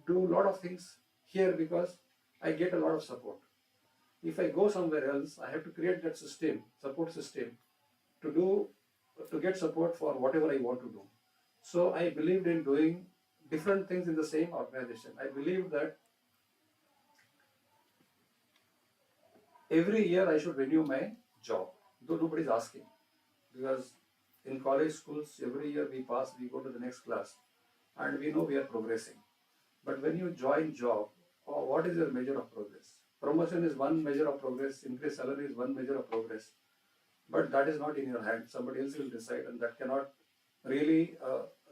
do a lot of things here because I get a lot of support. If I go somewhere else, I have to create that support system, to get support for whatever I want to do. So I believed in doing different things in the same organization. I believe that every year I should renew my job, though nobody is asking. Because in college schools, every year we pass, we go to the next class, and we know we are progressing. But when you join job, what is your measure of progress? Promotion is one measure of progress, increased salary is one measure of progress. But that is not in your hand. Somebody else will decide, and that cannot really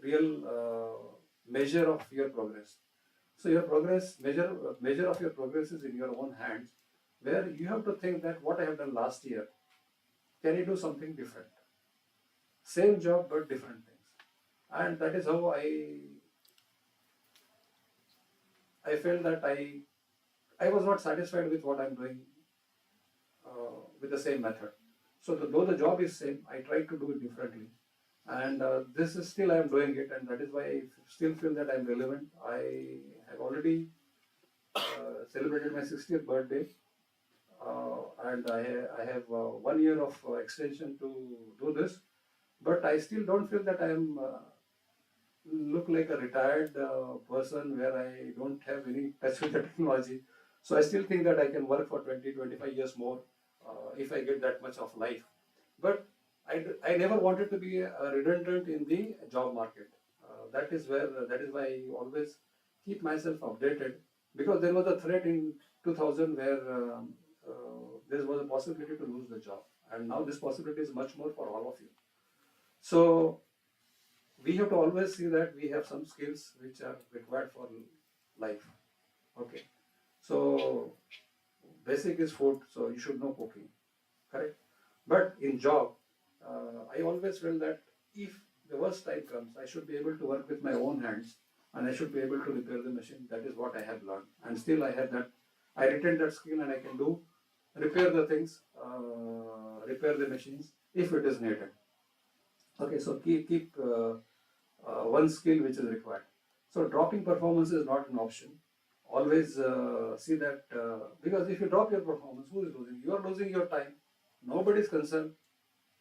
real measure of your progress. So your measure of your progress is in your own hands, where you have to think that what I have done last year, can you do something different? Same job but different things. And that is how I felt that I was not satisfied with what I'm doing with the same method. So though the job is same, I try to do it differently. And this is still I am doing it, and that is why I still feel that I'm relevant. I have already celebrated my 60th birthday, and I have 1 year of extension to do this. But I still don't feel that I am look like a retired person where I don't have any touch with the technology. So I still think that I can work for 20, 25 years more if I get that much of life. But I never wanted to be redundant in the job market. That is why I always keep myself updated, because there was a threat in 2000 where there was a possibility to lose the job, and now this possibility is much more for all of you. So we have to always see that we have some skills which are required for life. Okay, so basic is food, so you should know cooking, correct? But in job, I always feel that if the worst time comes, I should be able to work with my own hands, and I should be able to repair the machine. That is what I have learned, and still I have that. I retain that skill, and I can repair the things, repair the machines if it is needed. Okay, so keep one skill which is required. So dropping performance is not an option. Always see that, because if you drop your performance, who is losing? You are losing your time. Nobody is concerned,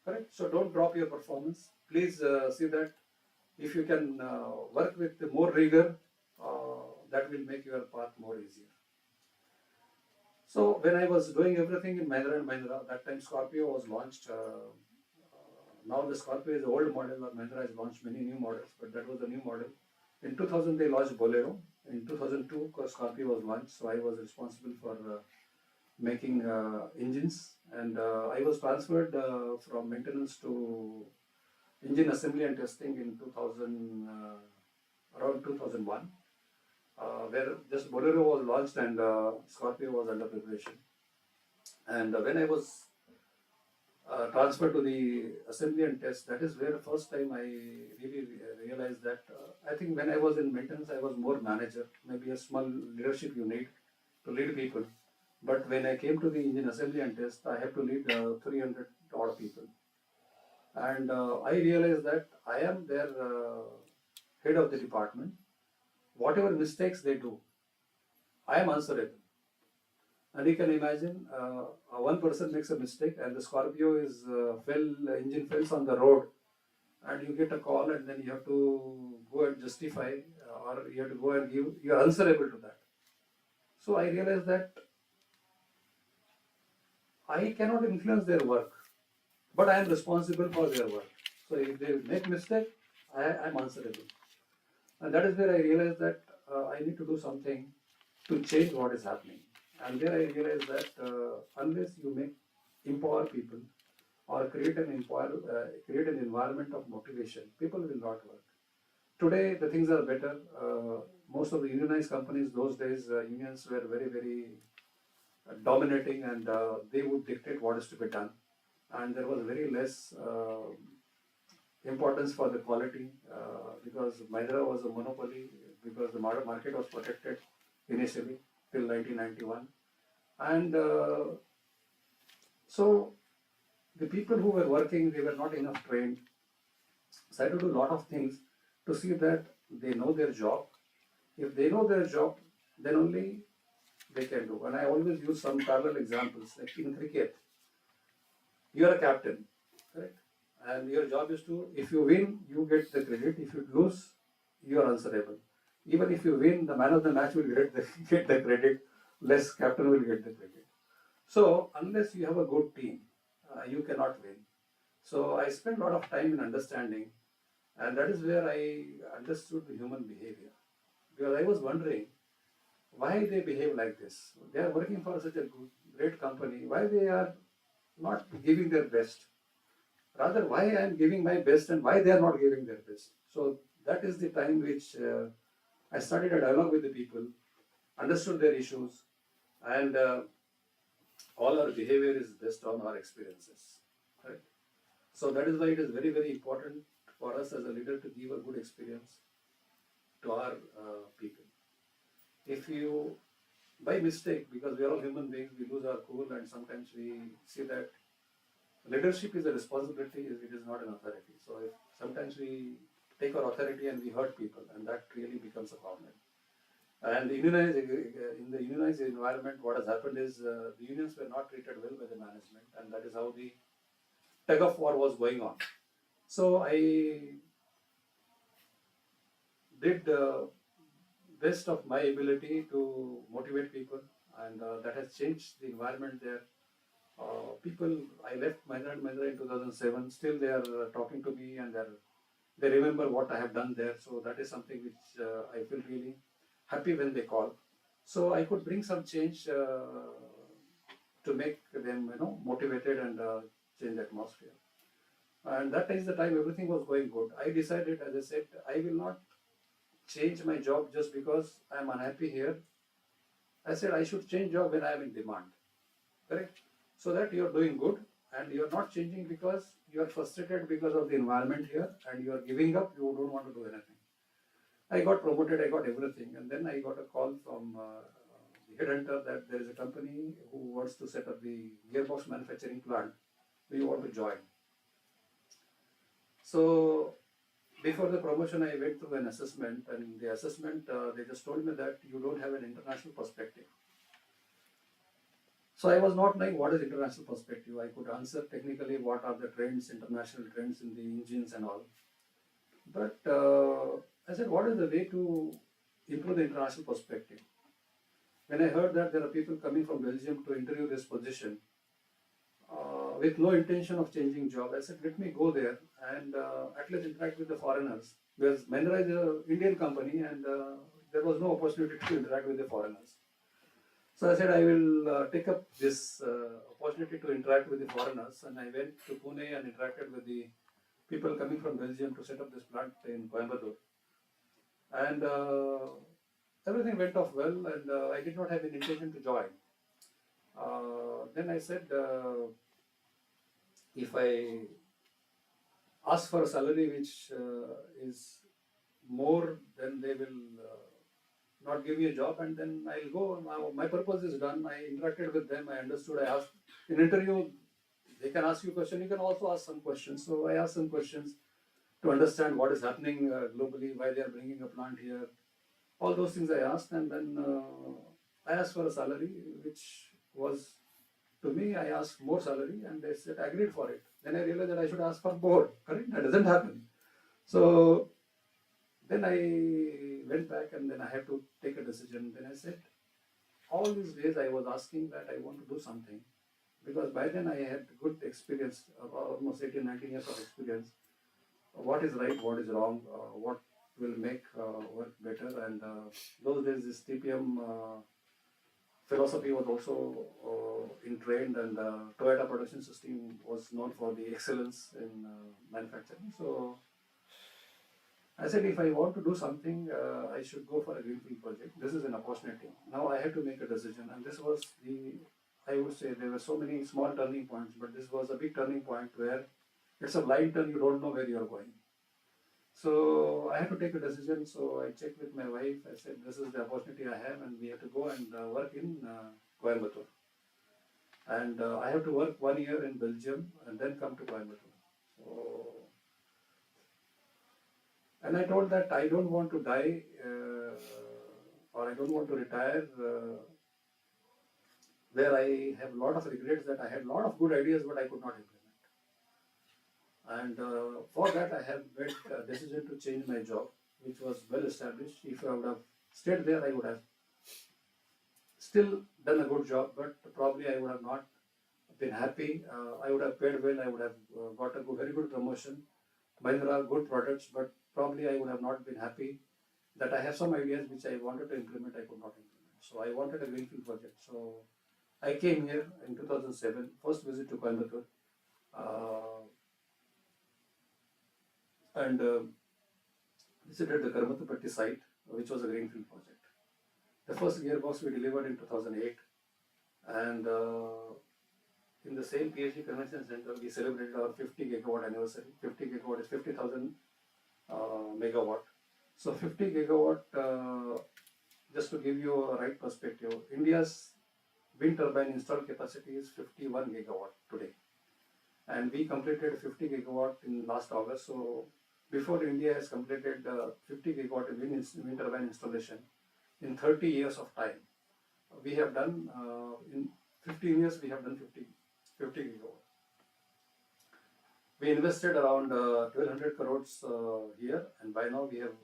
correct? So don't drop your performance. Please see that if you can work with more rigor, that will make your path more easier. So when I was doing everything in Mahindra & Mahindra, that time Scorpio was launched. Now the Scorpio is the old model, or Mahindra has launched many new models, but that was the new model. In 2000 they launched Bolero. In 2002 Scorpio was launched, so I was responsible for making engines, and I was transferred from maintenance to engine assembly and testing in 2000, around 2001, where just Bolero was launched and Scorpio was under preparation. And when I was transferred to the assembly and test, that is where first time I really realized that I think when I was in maintenance I was more manager, maybe a small leadership you need to lead people. But when I came to the engine assembly and test, I have to lead 300 odd people. And I realized that I am their head of the department. Whatever mistakes they do, I am answerable. And you can imagine one person makes a mistake and the Scorpio is engine fails on the road, and you get a call and then you have to go and justify, or you have to go and you are answerable to that. So I realized that I cannot influence their work, but I am responsible for their work. So if they make mistake, I am answerable. And that is where I realized that I need to do something to change what is happening. And there I realized that unless you empower people or create an environment of motivation, people will not work. Today the things are better. Most of the unionized companies those days, unions were very, very dominating, and they would dictate what is to be done. And there was very less importance for the quality because Mahindra was a monopoly, because the market was protected initially till 1991. And so the people who were working, they were not enough trained. So I had to do a lot of things to see that they know their job. If they know their job, then only they can do. And I always use some parallel examples, like in cricket. You are a captain, correct? And your job is to, if you win, you get the credit. If you lose, you are answerable. Even if you win, the man of the match will get the credit, less captain will get the credit. So unless you have a good team, you cannot win. So I spent a lot of time in understanding, and that is where I understood the human behavior. Because I was wondering why they behave like this. They are working for such a great company. Why they are not giving their best? Rather, why I am giving my best and why they are not giving their best? So that is the time which I started a dialogue with the people, understood their issues, and all our behavior is based on our experiences, right? So that is why it is very, very important for us as a leader to give a good experience to our people. If you, by mistake, because we are all human beings, we lose our cool, and sometimes we see that leadership is a responsibility, it is not an authority. So if sometimes we take our authority and we hurt people, and that really becomes a problem. And in the unionized environment, what has happened is the unions were not treated well by the management, and that is how the tug of war was going on. So I did best of my ability to motivate people, and that has changed the environment there. People, I left Mahindra & Mahindra in 2007, still they are talking to me, and they remember what I have done there. So that is something which I feel really happy when they call. So I could bring some change to make them, motivated and change the atmosphere. And that is the time everything was going good. I decided, as I said, I will not change my job just because I am unhappy here. I said I should change job when I am in demand, correct? So that you are doing good, and you are not changing because you are frustrated because of the environment here, and you are giving up, you don't want to do anything. I got promoted, I got everything, and then I got a call from the headhunter that there is a company who wants to set up the gearbox manufacturing plant. Do you want to join? So before the promotion, I went through an assessment, and the assessment, they just told me that you don't have an international perspective. So I was not knowing what is international perspective. I could answer technically what are the trends, international trends in the engines and all. But I said, what is the way to improve the international perspective? When I heard that there are people coming from Belgium to interview this position, with no intention of changing job, I said, let me go there and at least interact with the foreigners. Because Mahindra is an Indian company, and there was no opportunity to interact with the foreigners. So I said, I will take up this opportunity to interact with the foreigners, and I went to Pune and interacted with the people coming from Belgium to set up this plant in Coimbatore. And everything went off well, and I did not have any intention to join. Then I said, if I ask for a salary which is more, then they will not give me a job, and then I'll go. My purpose is done. I interacted with them. I understood. I asked in interview. They can ask you a question. You can also ask some questions. So I asked some questions to understand what is happening globally, why they are bringing a plant here. All those things I asked, and then I asked for a salary, which was, to me, I asked more salary, and they said, agreed for it. Then I realized that I should ask for more, correct? That doesn't happen. So then I went back, and then I had to take a decision. Then I said, all these days I was asking that I want to do something, because by then I had good experience, almost 18, 19 years of experience. What is right, what is wrong, what will make work better, and those days this TPM philosophy was also in trend, and Toyota production system was known for the excellence in manufacturing. So I said, if I want to do something, I should go for a greenfield project. This is an opportunity. Now I had to make a decision, and this was I would say there were so many small turning points, but this was a big turning point where it's a blind turn, you don't know where you are going. So I had to take a decision. So I checked with my wife. I said, this is the opportunity I have, and we have to go and work in Coimbatore. And I have to work 1 year in Belgium and then come to Coimbatore. So, and I told that I don't want to die or I don't want to retire where I have a lot of regrets that I had a lot of good ideas but I could not implement. And for that I have made a decision to change my job, which was well established. If I would have stayed there, I would have still done a good job, but probably I would have not been happy. I would have paid well, I would have got a very good promotion. Mahindra, good products, but probably I would have not been happy that I have some ideas which I wanted to implement, I could not implement. So I wanted a greenfield project. So I came here in 2007, first visit to Coimbatore, and visited the Karmatupatti site. which was a greenfield project. The first gearbox we delivered in 2008, and in the same PhD Convention Center, we celebrated our 50 gigawatt anniversary. 50 gigawatt is 50,000 megawatt. So 50 gigawatt, just to give you a right perspective, India's wind turbine installed capacity is 51 gigawatt today. And we completed 50 gigawatt in last August. So before India has completed 50 gigawatt wind turbine installation in 30 years of time, we have done, in 15 years, we have done 50 gigawatt. We invested around 1200 crores here, and by now we have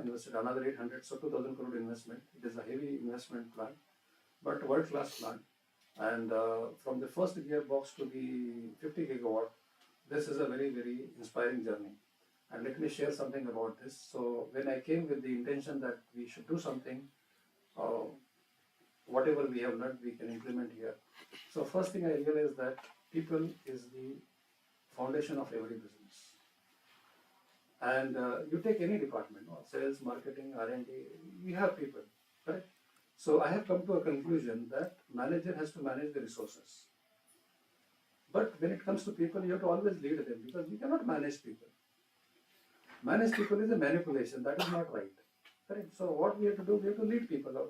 invested another 800, so 2000 crore investment. It is a heavy investment plan, but world-class plan. And from the first gearbox to the 50 gigawatt, this is a very, very inspiring journey. And let me share something about this. So when I came with the intention that we should do something, whatever we have learned, we can implement here. So first thing I realized that people is the foundation of every business. And you take any department, sales, marketing, R&D, you have people, right? So I have come to a conclusion that manager has to manage the resources. But when it comes to people, you have to always lead them, because you cannot manage people. Manage people is a manipulation, that is not right. Correct? So what we have to do, we have to lead people.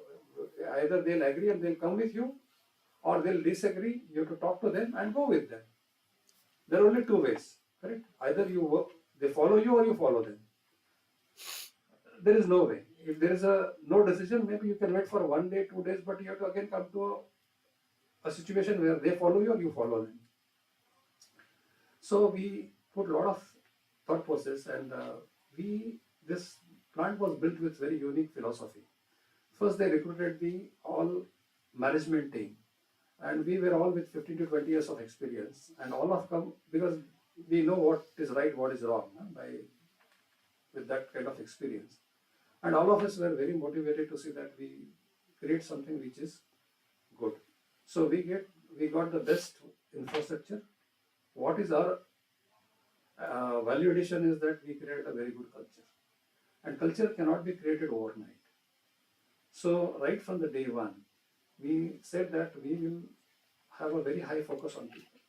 Either they'll agree and they'll come with you, or they'll disagree, you have to talk to them and go with them. There are only two ways, correct? Either you work, they follow you, or you follow them. There is no way. If there is no decision, maybe you can wait for 1 day, 2 days, but you have to again come to a situation where they follow you or you follow them. So we put a lot of thought process, and this plant was built with very unique philosophy. First, they recruited the all management team, and we were all with 15 to 20 years of experience, and all have come because we know what is right, what is wrong, with that kind of experience. And all of us were very motivated to see that we create something which is good. So we got the best infrastructure. What is our value addition is that we create a very good culture. And culture cannot be created overnight. So right from the day one, we said that we will have a very high focus on people.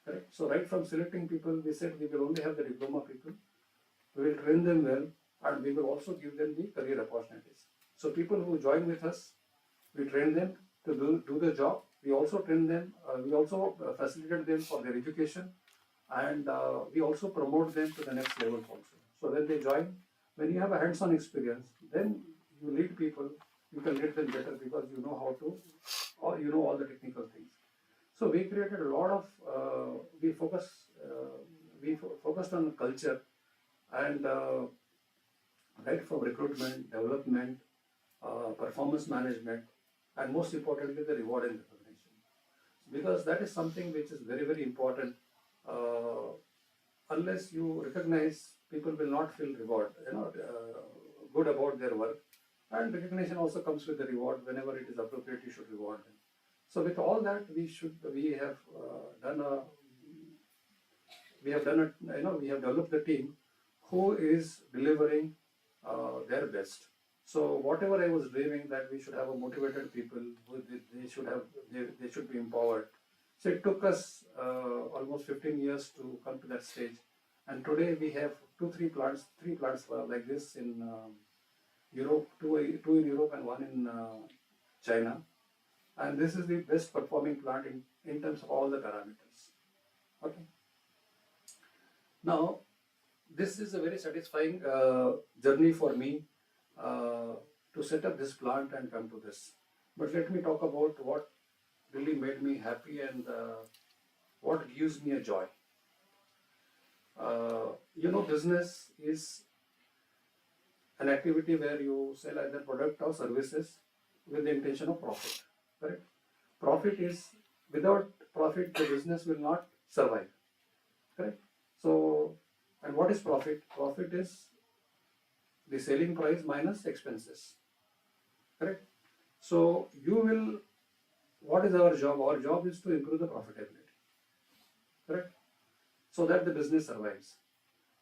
Correct? So right from selecting people, we said we will only have the diploma people. We will train them well, and we will also give them the career opportunities. So people who join with us, we train them to do the job. We also train them, we also facilitate them for their education, and we also promote them to the next level also. So when they join, when you have a hands-on experience, then you lead people, you can lead them better because you know how to, or you know all the technical things. So we created a lot of, we focused on culture, and right from recruitment, development, performance management, and most importantly the reward and recognition. Because that is something which is very, very important. Unless you recognize, people will not feel good about their work. And recognition also comes with the reward. Whenever it is appropriate, you should reward them. So with all that, we have developed a team who is delivering their best. So whatever I was dreaming that we should have a motivated people, they should be empowered. So it took us almost 15 years to come to that stage. And today we have three plants like this in Europe, two in Europe and one in China. And this is the best performing plant in terms of all the parameters. Okay. Now, this is a very satisfying journey for me to set up this plant and come to this. But let me talk about what really made me happy and what gives me a joy. Business is an activity where you sell either product or services with the intention of profit. Correct? Profit is, without profit, the business will not survive. Correct? So, and what is profit? Profit is the selling price minus expenses. Correct? So, what is our job? Our job is to improve the profitability. Correct? So that the business survives.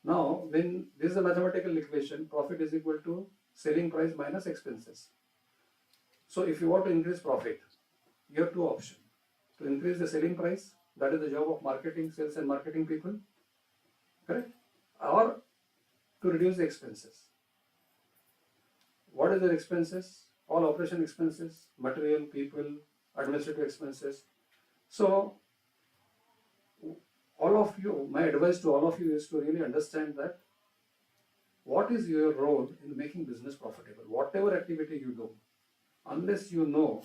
Now, when this is a mathematical equation, profit is equal to selling price minus expenses. So if you want to increase profit, you have two options. To increase the selling price, that is the job of marketing, sales and marketing people, correct? Or to reduce the expenses. What is the expenses? All operation expenses, material, people, administrative expenses. So all of you, my advice to all of you is to really understand that what is your role in making business profitable. Whatever activity you do, unless you know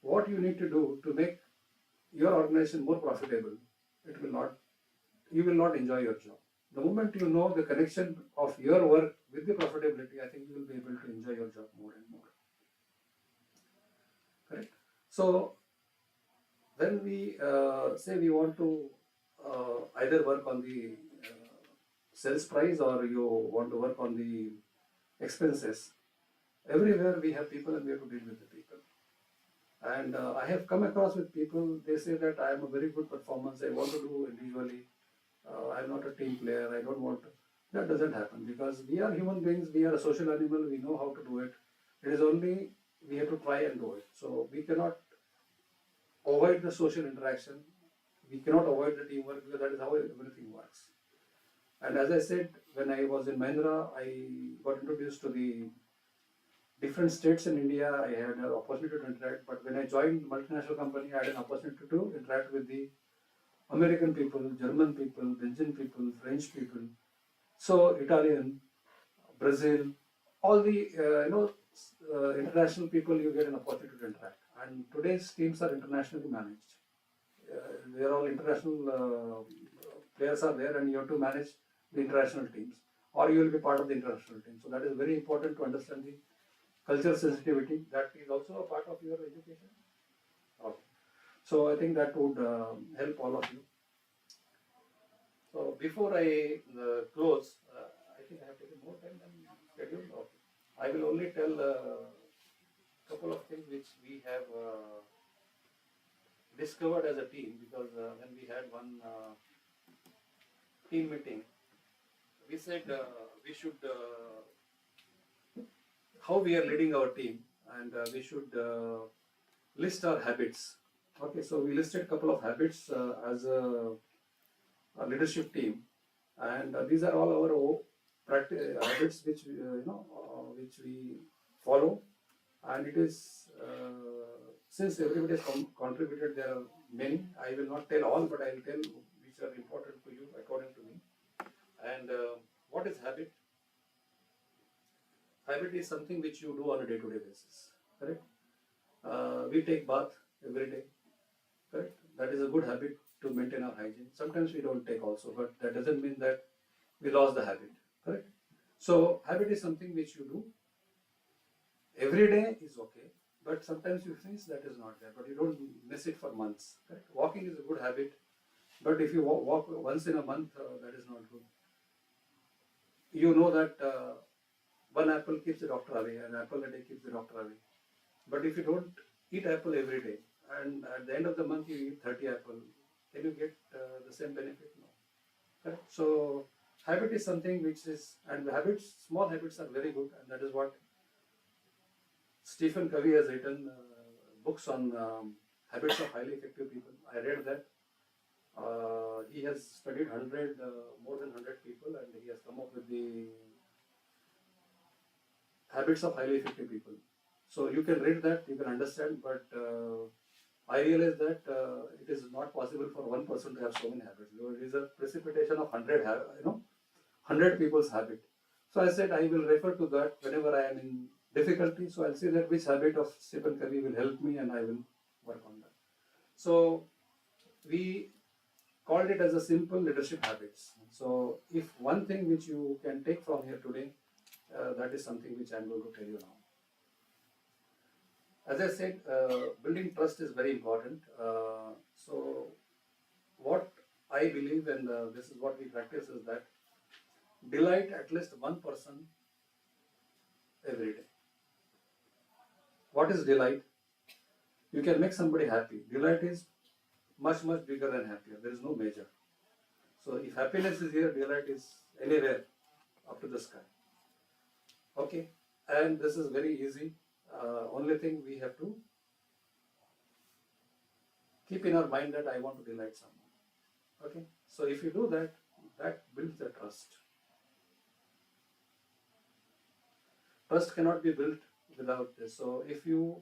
what you need to do to make your organization more profitable, you will not enjoy your job. The moment you know the connection of your work with the profitability, I think you will be able to enjoy your job more and more. Correct? So when we say we want to either work on the sales price or you want to work on the expenses, everywhere we have people and we have to deal with the people. And I have come across with people, they say that I am a very good performance, I want to do individually, I am not a team player, I don't want to. That doesn't happen because we are human beings, we are a social animal, we know how to do it. It is only we have to try and do it. So we cannot avoid the social interaction, we cannot avoid the teamwork because that is how everything works. And as I said, when I was in Mahindra, I got introduced to the different states in India. I had an opportunity to interact, but when I joined multinational company, I had an opportunity to interact with the American people, German people, Belgian people, French people, so Italian, Brazil, all the international people you get an opportunity to interact. And today's teams are internationally managed. They are all international players are there, and you have to manage the international teams, or you will be part of the international team. So that is very important to understand the cultural sensitivity. That is also a part of your education. Okay. So I think that would help all of you. So before I close, I think I have taken more time than scheduled. Okay. I will only tell a couple of things which we have discovered as a team, because when we had one team meeting, we said we should how we are leading our team, and we should list our habits. Okay, so we listed a couple of habits as a leadership team, and these are all our habits which which we follow, and it is since everybody has contributed, there are many. I will not tell all, but I will tell which are important to you according to me. And what is habit? Habit is something which you do on a day-to-day basis, correct? We take bath every day, correct? That is a good habit to maintain our hygiene. Sometimes we don't take also, but that doesn't mean that we lost the habit, correct? So habit is something which you do every day is okay, but sometimes you finish that is not there, but you don't miss it for months, correct? Walking is a good habit, but if you walk once in a month, that is not good. You know that one apple keeps the doctor away, an apple a day keeps the doctor away. But if you don't eat apple every day, and at the end of the month you eat 30 apples, can you get the same benefit? No. Correct? So habit is something which is, and habits, small habits are very good, and that is what Stephen Covey has written books on habits of highly effective people. I read that. He has studied more than 100 people, and he has come up with the habits of highly effective people. So you can read that, you can understand, but I realized that it is not possible for one person to have so many habits. It is a precipitation of 100 people's habit. So I said I will refer to that whenever I am in difficulty. So I'll see that which habit of Stephen Covey will help me, and I will work on that. So we called it as a simple leadership habits. So if one thing which you can take from here today, that is something which I am going to tell you now. As I said, building trust is very important. So what I believe, and this is what we practice, is that delight at least one person every day. What is delight? You can make somebody happy. Delight is much bigger than happier. There is no measure. So if happiness is here, delight is anywhere up to the sky. Okay, and this is very easy. Only thing we have to keep in our mind that I want to delight someone. Okay, so if you do that, that builds the trust. Trust cannot be built without this. So if you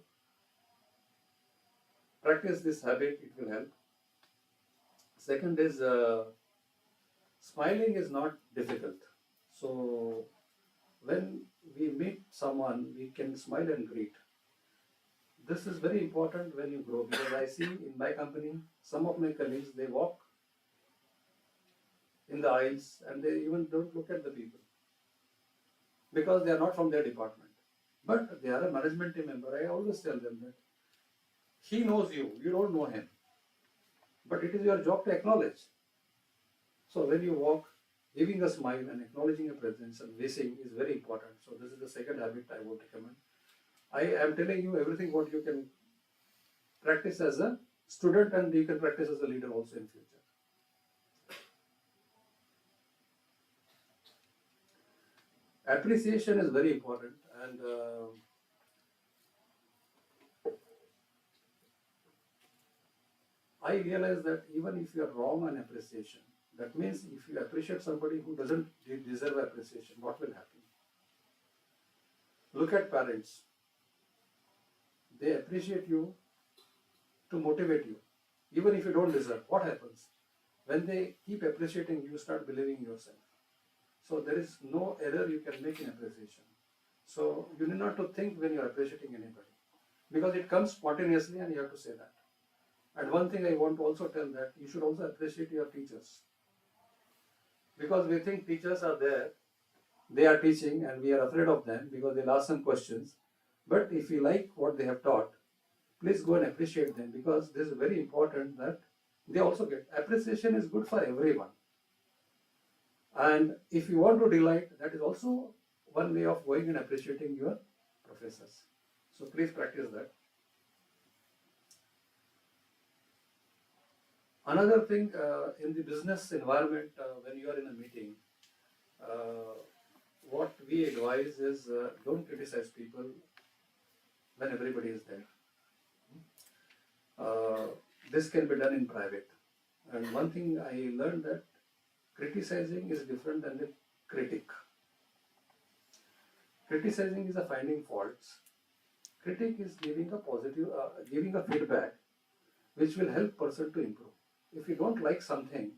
practice this habit, it will help. Second is smiling is not difficult. So when we meet someone, we can smile and greet. This is very important when you grow, because I see in my company, some of my colleagues, they walk in the aisles and they even don't look at the people because they are not from their department. But they are a management team member. I always tell them that he knows you, you don't know him. But it is your job to acknowledge. So when you walk, giving a smile and acknowledging a presence and wishing is very important. So this is the second habit I would recommend. I am telling you everything what you can practice as a student and you can practice as a leader also in future. Appreciation is very important, and I realize that even if you are wrong on appreciation, that means if you appreciate somebody who doesn't deserve appreciation, what will happen? Look at parents. They appreciate you to motivate you, even if you don't deserve. What happens? When they keep appreciating you, start believing yourself. So there is no error you can make in appreciation. So you need not to think when you are appreciating anybody, because it comes spontaneously and you have to say that. And one thing I want to also tell that you should also appreciate your teachers. Because we think teachers are there, they are teaching and we are afraid of them because they'll ask some questions. But if you like what they have taught, please go and appreciate them, because this is very important that they also get. Appreciation is good for everyone. And if you want to delight, that is also one way of going and appreciating your professors. So please practice that. Another thing, in the business environment, when you are in a meeting, what we advise is don't criticize people when everybody is there. This can be done in private. And one thing I learned that criticizing is different than the critic. Criticizing is a finding faults. Critic is giving a positive, giving a feedback which will help person to improve. If you don't like something,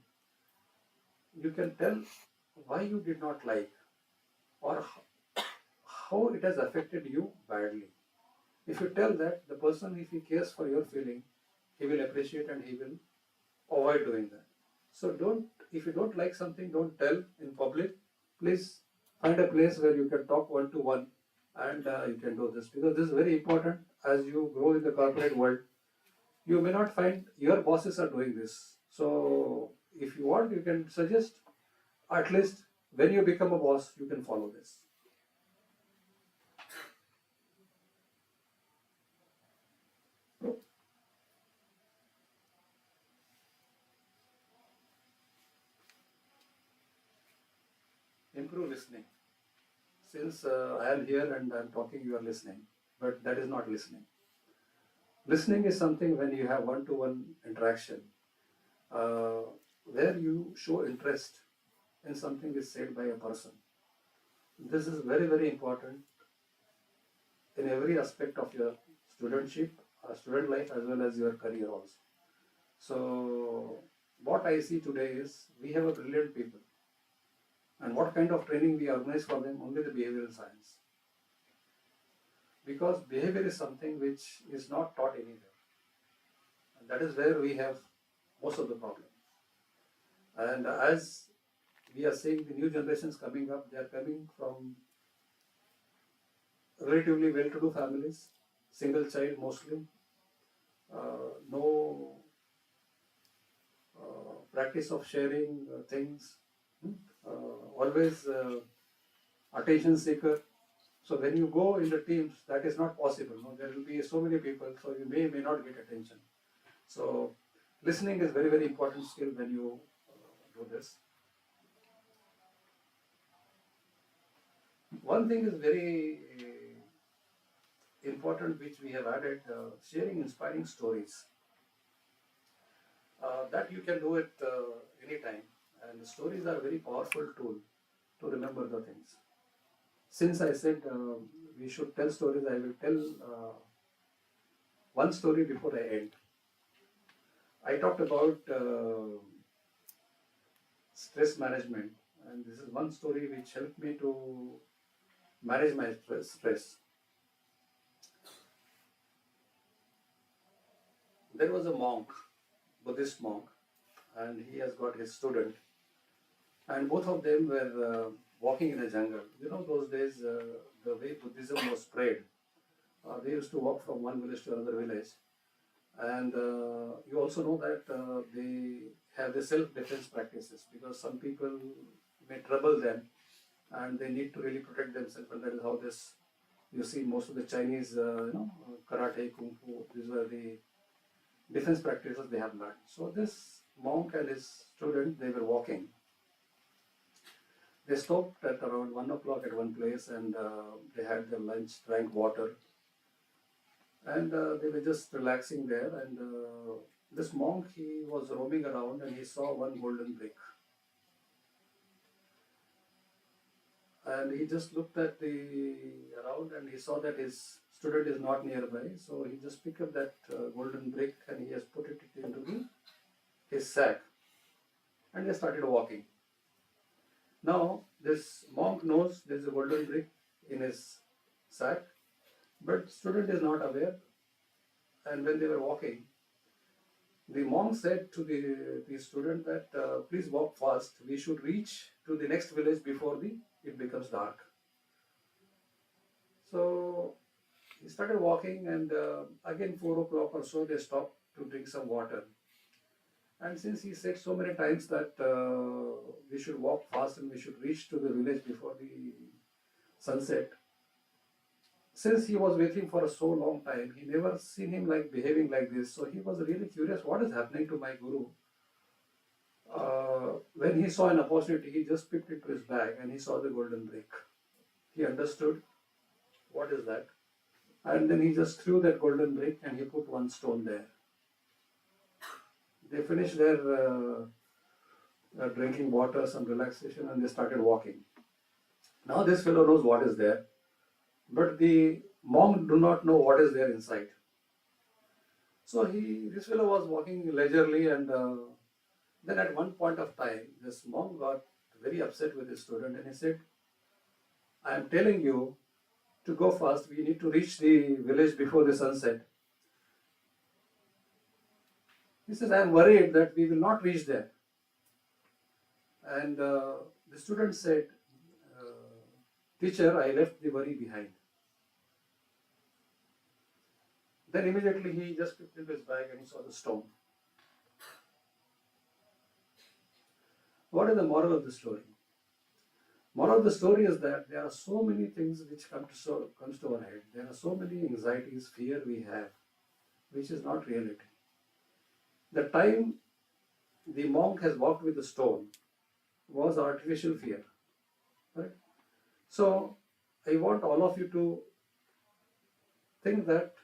you can tell why you did not like or how it has affected you badly. If you tell that, the person, if he cares for your feeling, he will appreciate and he will avoid doing that. So if you don't like something, don't tell in public. Please find a place where you can talk one-to-one and you can do this, because this is very important as you grow in the corporate world. You may not find your bosses are doing this. So if you want, you can suggest, at least when you become a boss, you can follow this. Improve listening. Since I am here and I am talking, you are listening, but that is not listening. Listening is something when you have one-to-one interaction, where you show interest in something is said by a person. This is very, very important in every aspect of your student life as well as your career also. So what I see today is we have a brilliant people. And what kind of training we organize for them? Only the behavioral science. Because behavior is something which is not taught anywhere. And that is where we have most of the problem. And as we are seeing the new generations coming up, they are coming from relatively well-to-do families, single child mostly, no practice of sharing things, always attention seeker. So when you go in the teams, that is not possible. No? There will be so many people, so you may not get attention. So listening is very, very important skill when you do this. One thing is very important which we have added, sharing inspiring stories. That you can do it anytime, and the stories are a very powerful tool to remember the things. Since I said we should tell stories, I will tell one story before I end. I talked about stress management, and this is one story which helped me to manage my stress. There was a monk, Buddhist monk, and he has got his student, and both of them were walking in a jungle. You know, those days, the way Buddhism was spread, they used to walk from one village to another village. And you also know that they have the self-defense practices, because some people may trouble them and they need to really protect themselves. And that is how this, you see most of the Chinese, karate, kung fu, these were the defense practices they have learned. So this monk and his student, they were walking. They stopped at around 1 o'clock at one place, and they had their lunch, drank water, and they were just relaxing there. And this monk, he was roaming around and he saw one golden brick. And he just looked at the around and he saw that his student is not nearby. So he just picked up that golden brick and he has put it into his sack. And they started walking. Now this monk knows there is a golden brick in his sack, but student is not aware. And when they were walking, the monk said to the student that please walk fast. We should reach to the next village before it becomes dark. So he started walking, and again 4 o'clock or so they stopped to drink some water. And since he said so many times that we should walk fast and we should reach to the village before the sunset, since he was waiting for a so long time, he never seen him like behaving like this. So he was really curious, what is happening to my guru? When he saw an opportunity, he just picked it to his bag and he saw the golden brick. He understood what is that, and then he just threw that golden brick and he put one stone there. They finished their drinking water, some relaxation, and they started walking. Now this fellow knows what is there, but the monk do not know what is there inside. So this fellow was walking leisurely, and then at one point of time, this monk got very upset with his student and he said, I am telling you to go fast, we need to reach the village before the sunset. He says, I am worried that we will not reach there. And the student said, teacher, I left the worry behind. Then immediately he just picked up his bag and he saw the stone. What is the moral of the story? Moral of the story is that there are so many things which comes to our head. There are so many anxieties, fear we have, which is not reality. The time the monk has walked with the stone was artificial fear. Right? So I want all of you to think that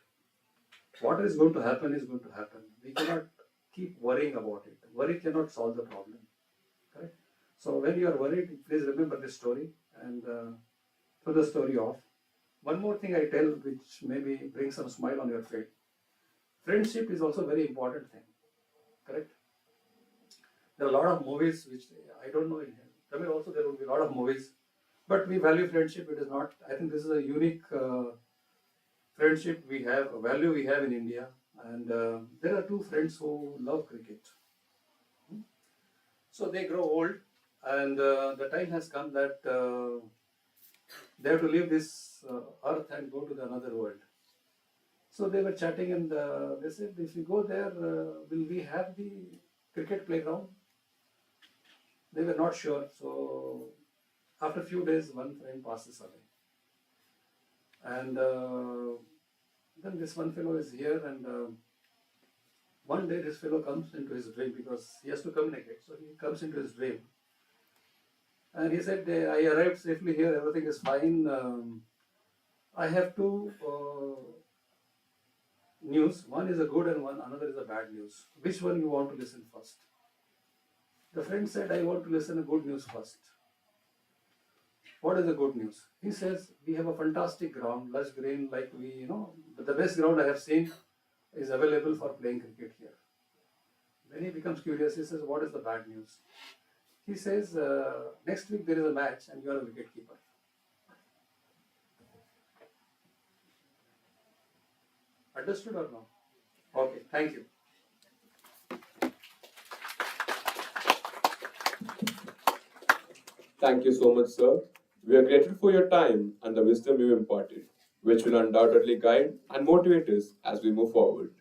what is going to happen is going to happen. We cannot keep worrying about it. Worry cannot solve the problem. Correct? So when you are worried, please remember this story and throw the story off. One more thing I tell, which maybe brings some smile on your face. Friendship is also a very important thing. Correct? There are a lot of movies which I don't know in Tamil also there will be a lot of movies, but we value friendship. It is not. I think this is a unique friendship we have, a value we have in India, and there are two friends who love cricket. So they grow old, and the time has come that they have to leave this earth and go to the another world. So they were chatting, and they said, if we go there, will we have the cricket playground? They were not sure. So after a few days, one friend passes away. And then this one fellow is here, and one day this fellow comes into his dream because he has to communicate. So he comes into his dream. And he said, I arrived safely here, everything is fine. I have two news. One is a good and another is a bad news. Which one you want to listen first? The friend said, I want to listen to good news first. What is the good news? He says, we have a fantastic ground, lush green, like but the best ground I have seen is available for playing cricket here. Then he becomes curious. He says, what is the bad news? He says, next week there is a match and you are a wicket keeper. Understood or no? Okay, thank you. Thank you so much, sir. We are grateful for your time and the wisdom you imparted, which will undoubtedly guide and motivate us as we move forward.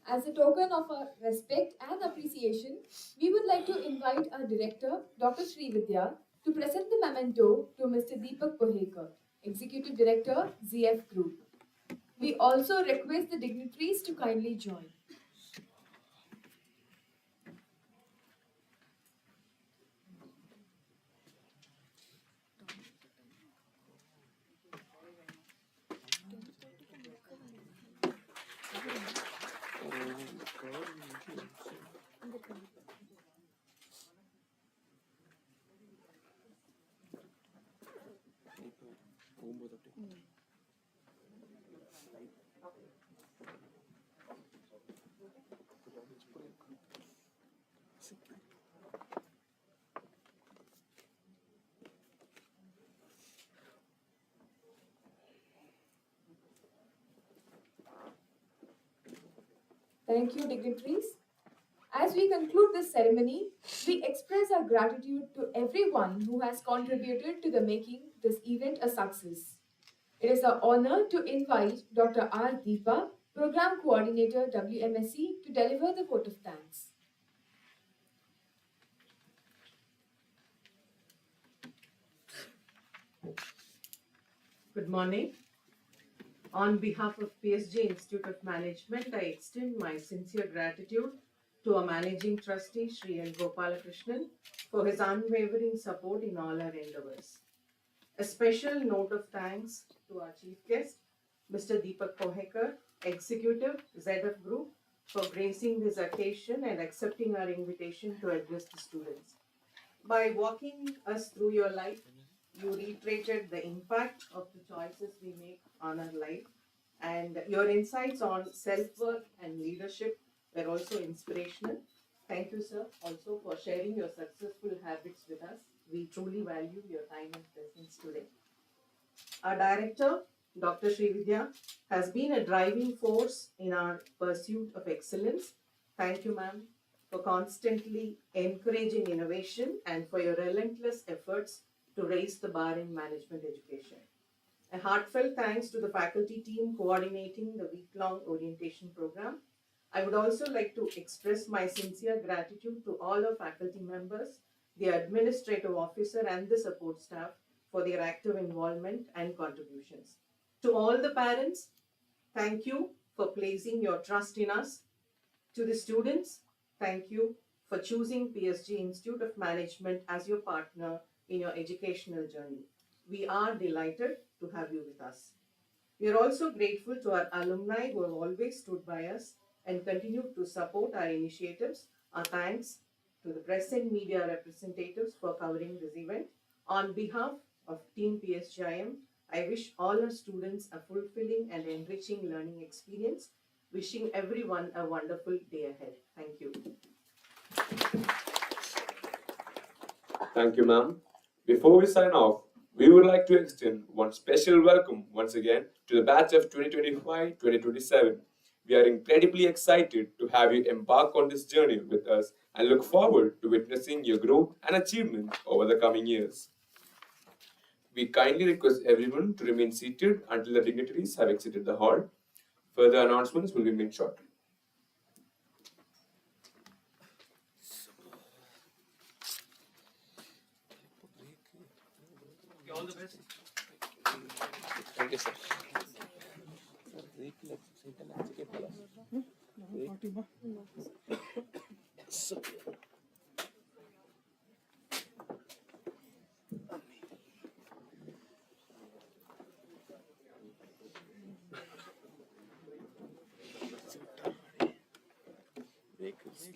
As a token of our respect and appreciation, we would like to invite our director, Dr. Srividya, to present the memento to Mr. Deepak Pohekar, Executive Director, ZF Group. We also request the dignitaries to kindly join. Thank you, dignitaries. As we conclude this ceremony, we express our gratitude to everyone who has contributed to the making this event a success. It is an honor to invite Dr. R. Deepa, Program Coordinator, WMSE, to deliver the vote of thanks. Good morning. On behalf of PSG Institute of Management, I extend my sincere gratitude to our Managing Trustee, Sri L. Gopalakrishnan, for his unwavering support in all our endeavors. A special note of thanks to our Chief Guest, Mr. Deepak Pohekar, Executive, ZF Group, for gracing this occasion and accepting our invitation to address the students. By walking us through your life, you reiterated the impact of the choices we make on our life, and your insights on self-worth and leadership were also inspirational. Thank you, sir, also for sharing your successful habits with us. We truly value your time and presence today. Our director, Dr. Srividya, has been a driving force in our pursuit of excellence. Thank you, ma'am, for constantly encouraging innovation and for your relentless efforts to raise the bar in management education. A heartfelt thanks to the faculty team coordinating the week-long orientation program. I would also like to express my sincere gratitude to all our faculty members, the administrative officer and the support staff for their active involvement and contributions. To all the parents, thank you for placing your trust in us. To the students, thank you for choosing PSG Institute of Management as your partner in your educational journey. We are delighted to have you with us. We are also grateful to our alumni who have always stood by us and continue to support our initiatives. Our thanks to the press and media representatives for covering this event. On behalf of Team PSGIM, I wish all our students a fulfilling and enriching learning experience. Wishing everyone a wonderful day ahead. Thank you. Thank you, ma'am. Before we sign off, we would like to extend one special welcome once again to the batch of 2025-2027. We are incredibly excited to have you embark on this journey with us and look forward to witnessing your growth and achievements over the coming years. We kindly request everyone to remain seated until the dignitaries have exited the hall. Further announcements will be made shortly. All the best. Thank you, sir. Fatima.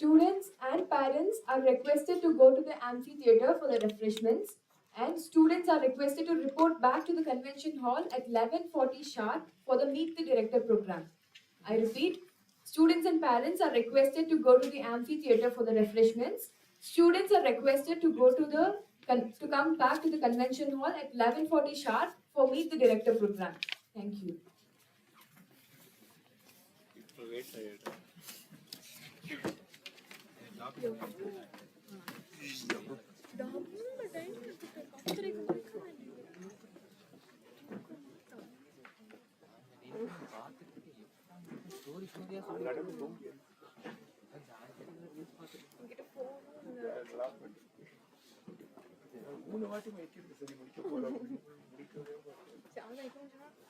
Students and parents are requested to go to the amphitheater for the refreshments, and students are requested to report back to the convention hall at 11:40 sharp for the Meet the Director program. I repeat, students and parents are requested to go to the amphitheater for the refreshments. Students are requested to go to to come back to the convention hall at 11:40 sharp for Meet the Director program. Thank you.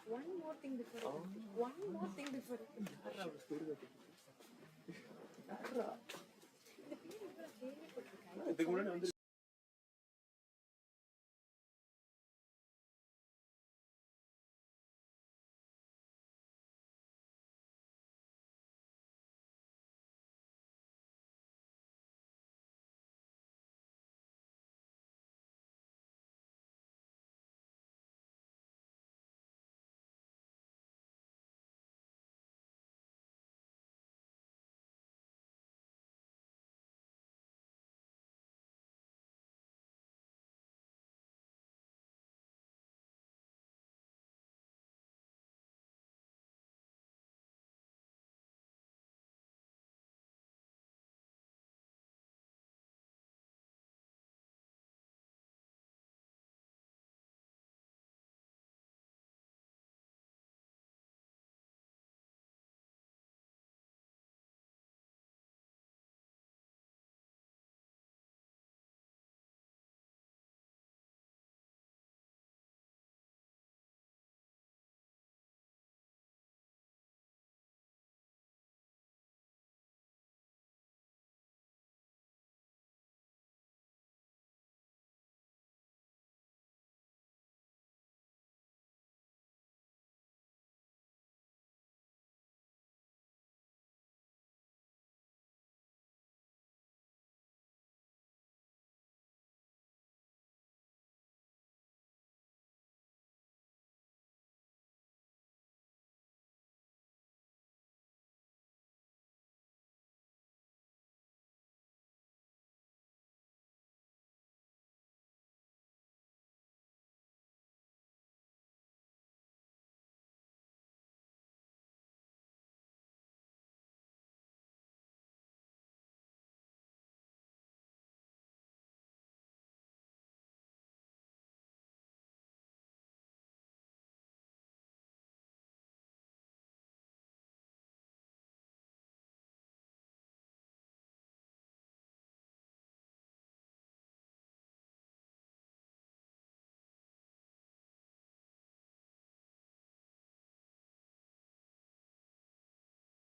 One more thing before. One more thing before. இதுக்கு முன்னாடி வந்து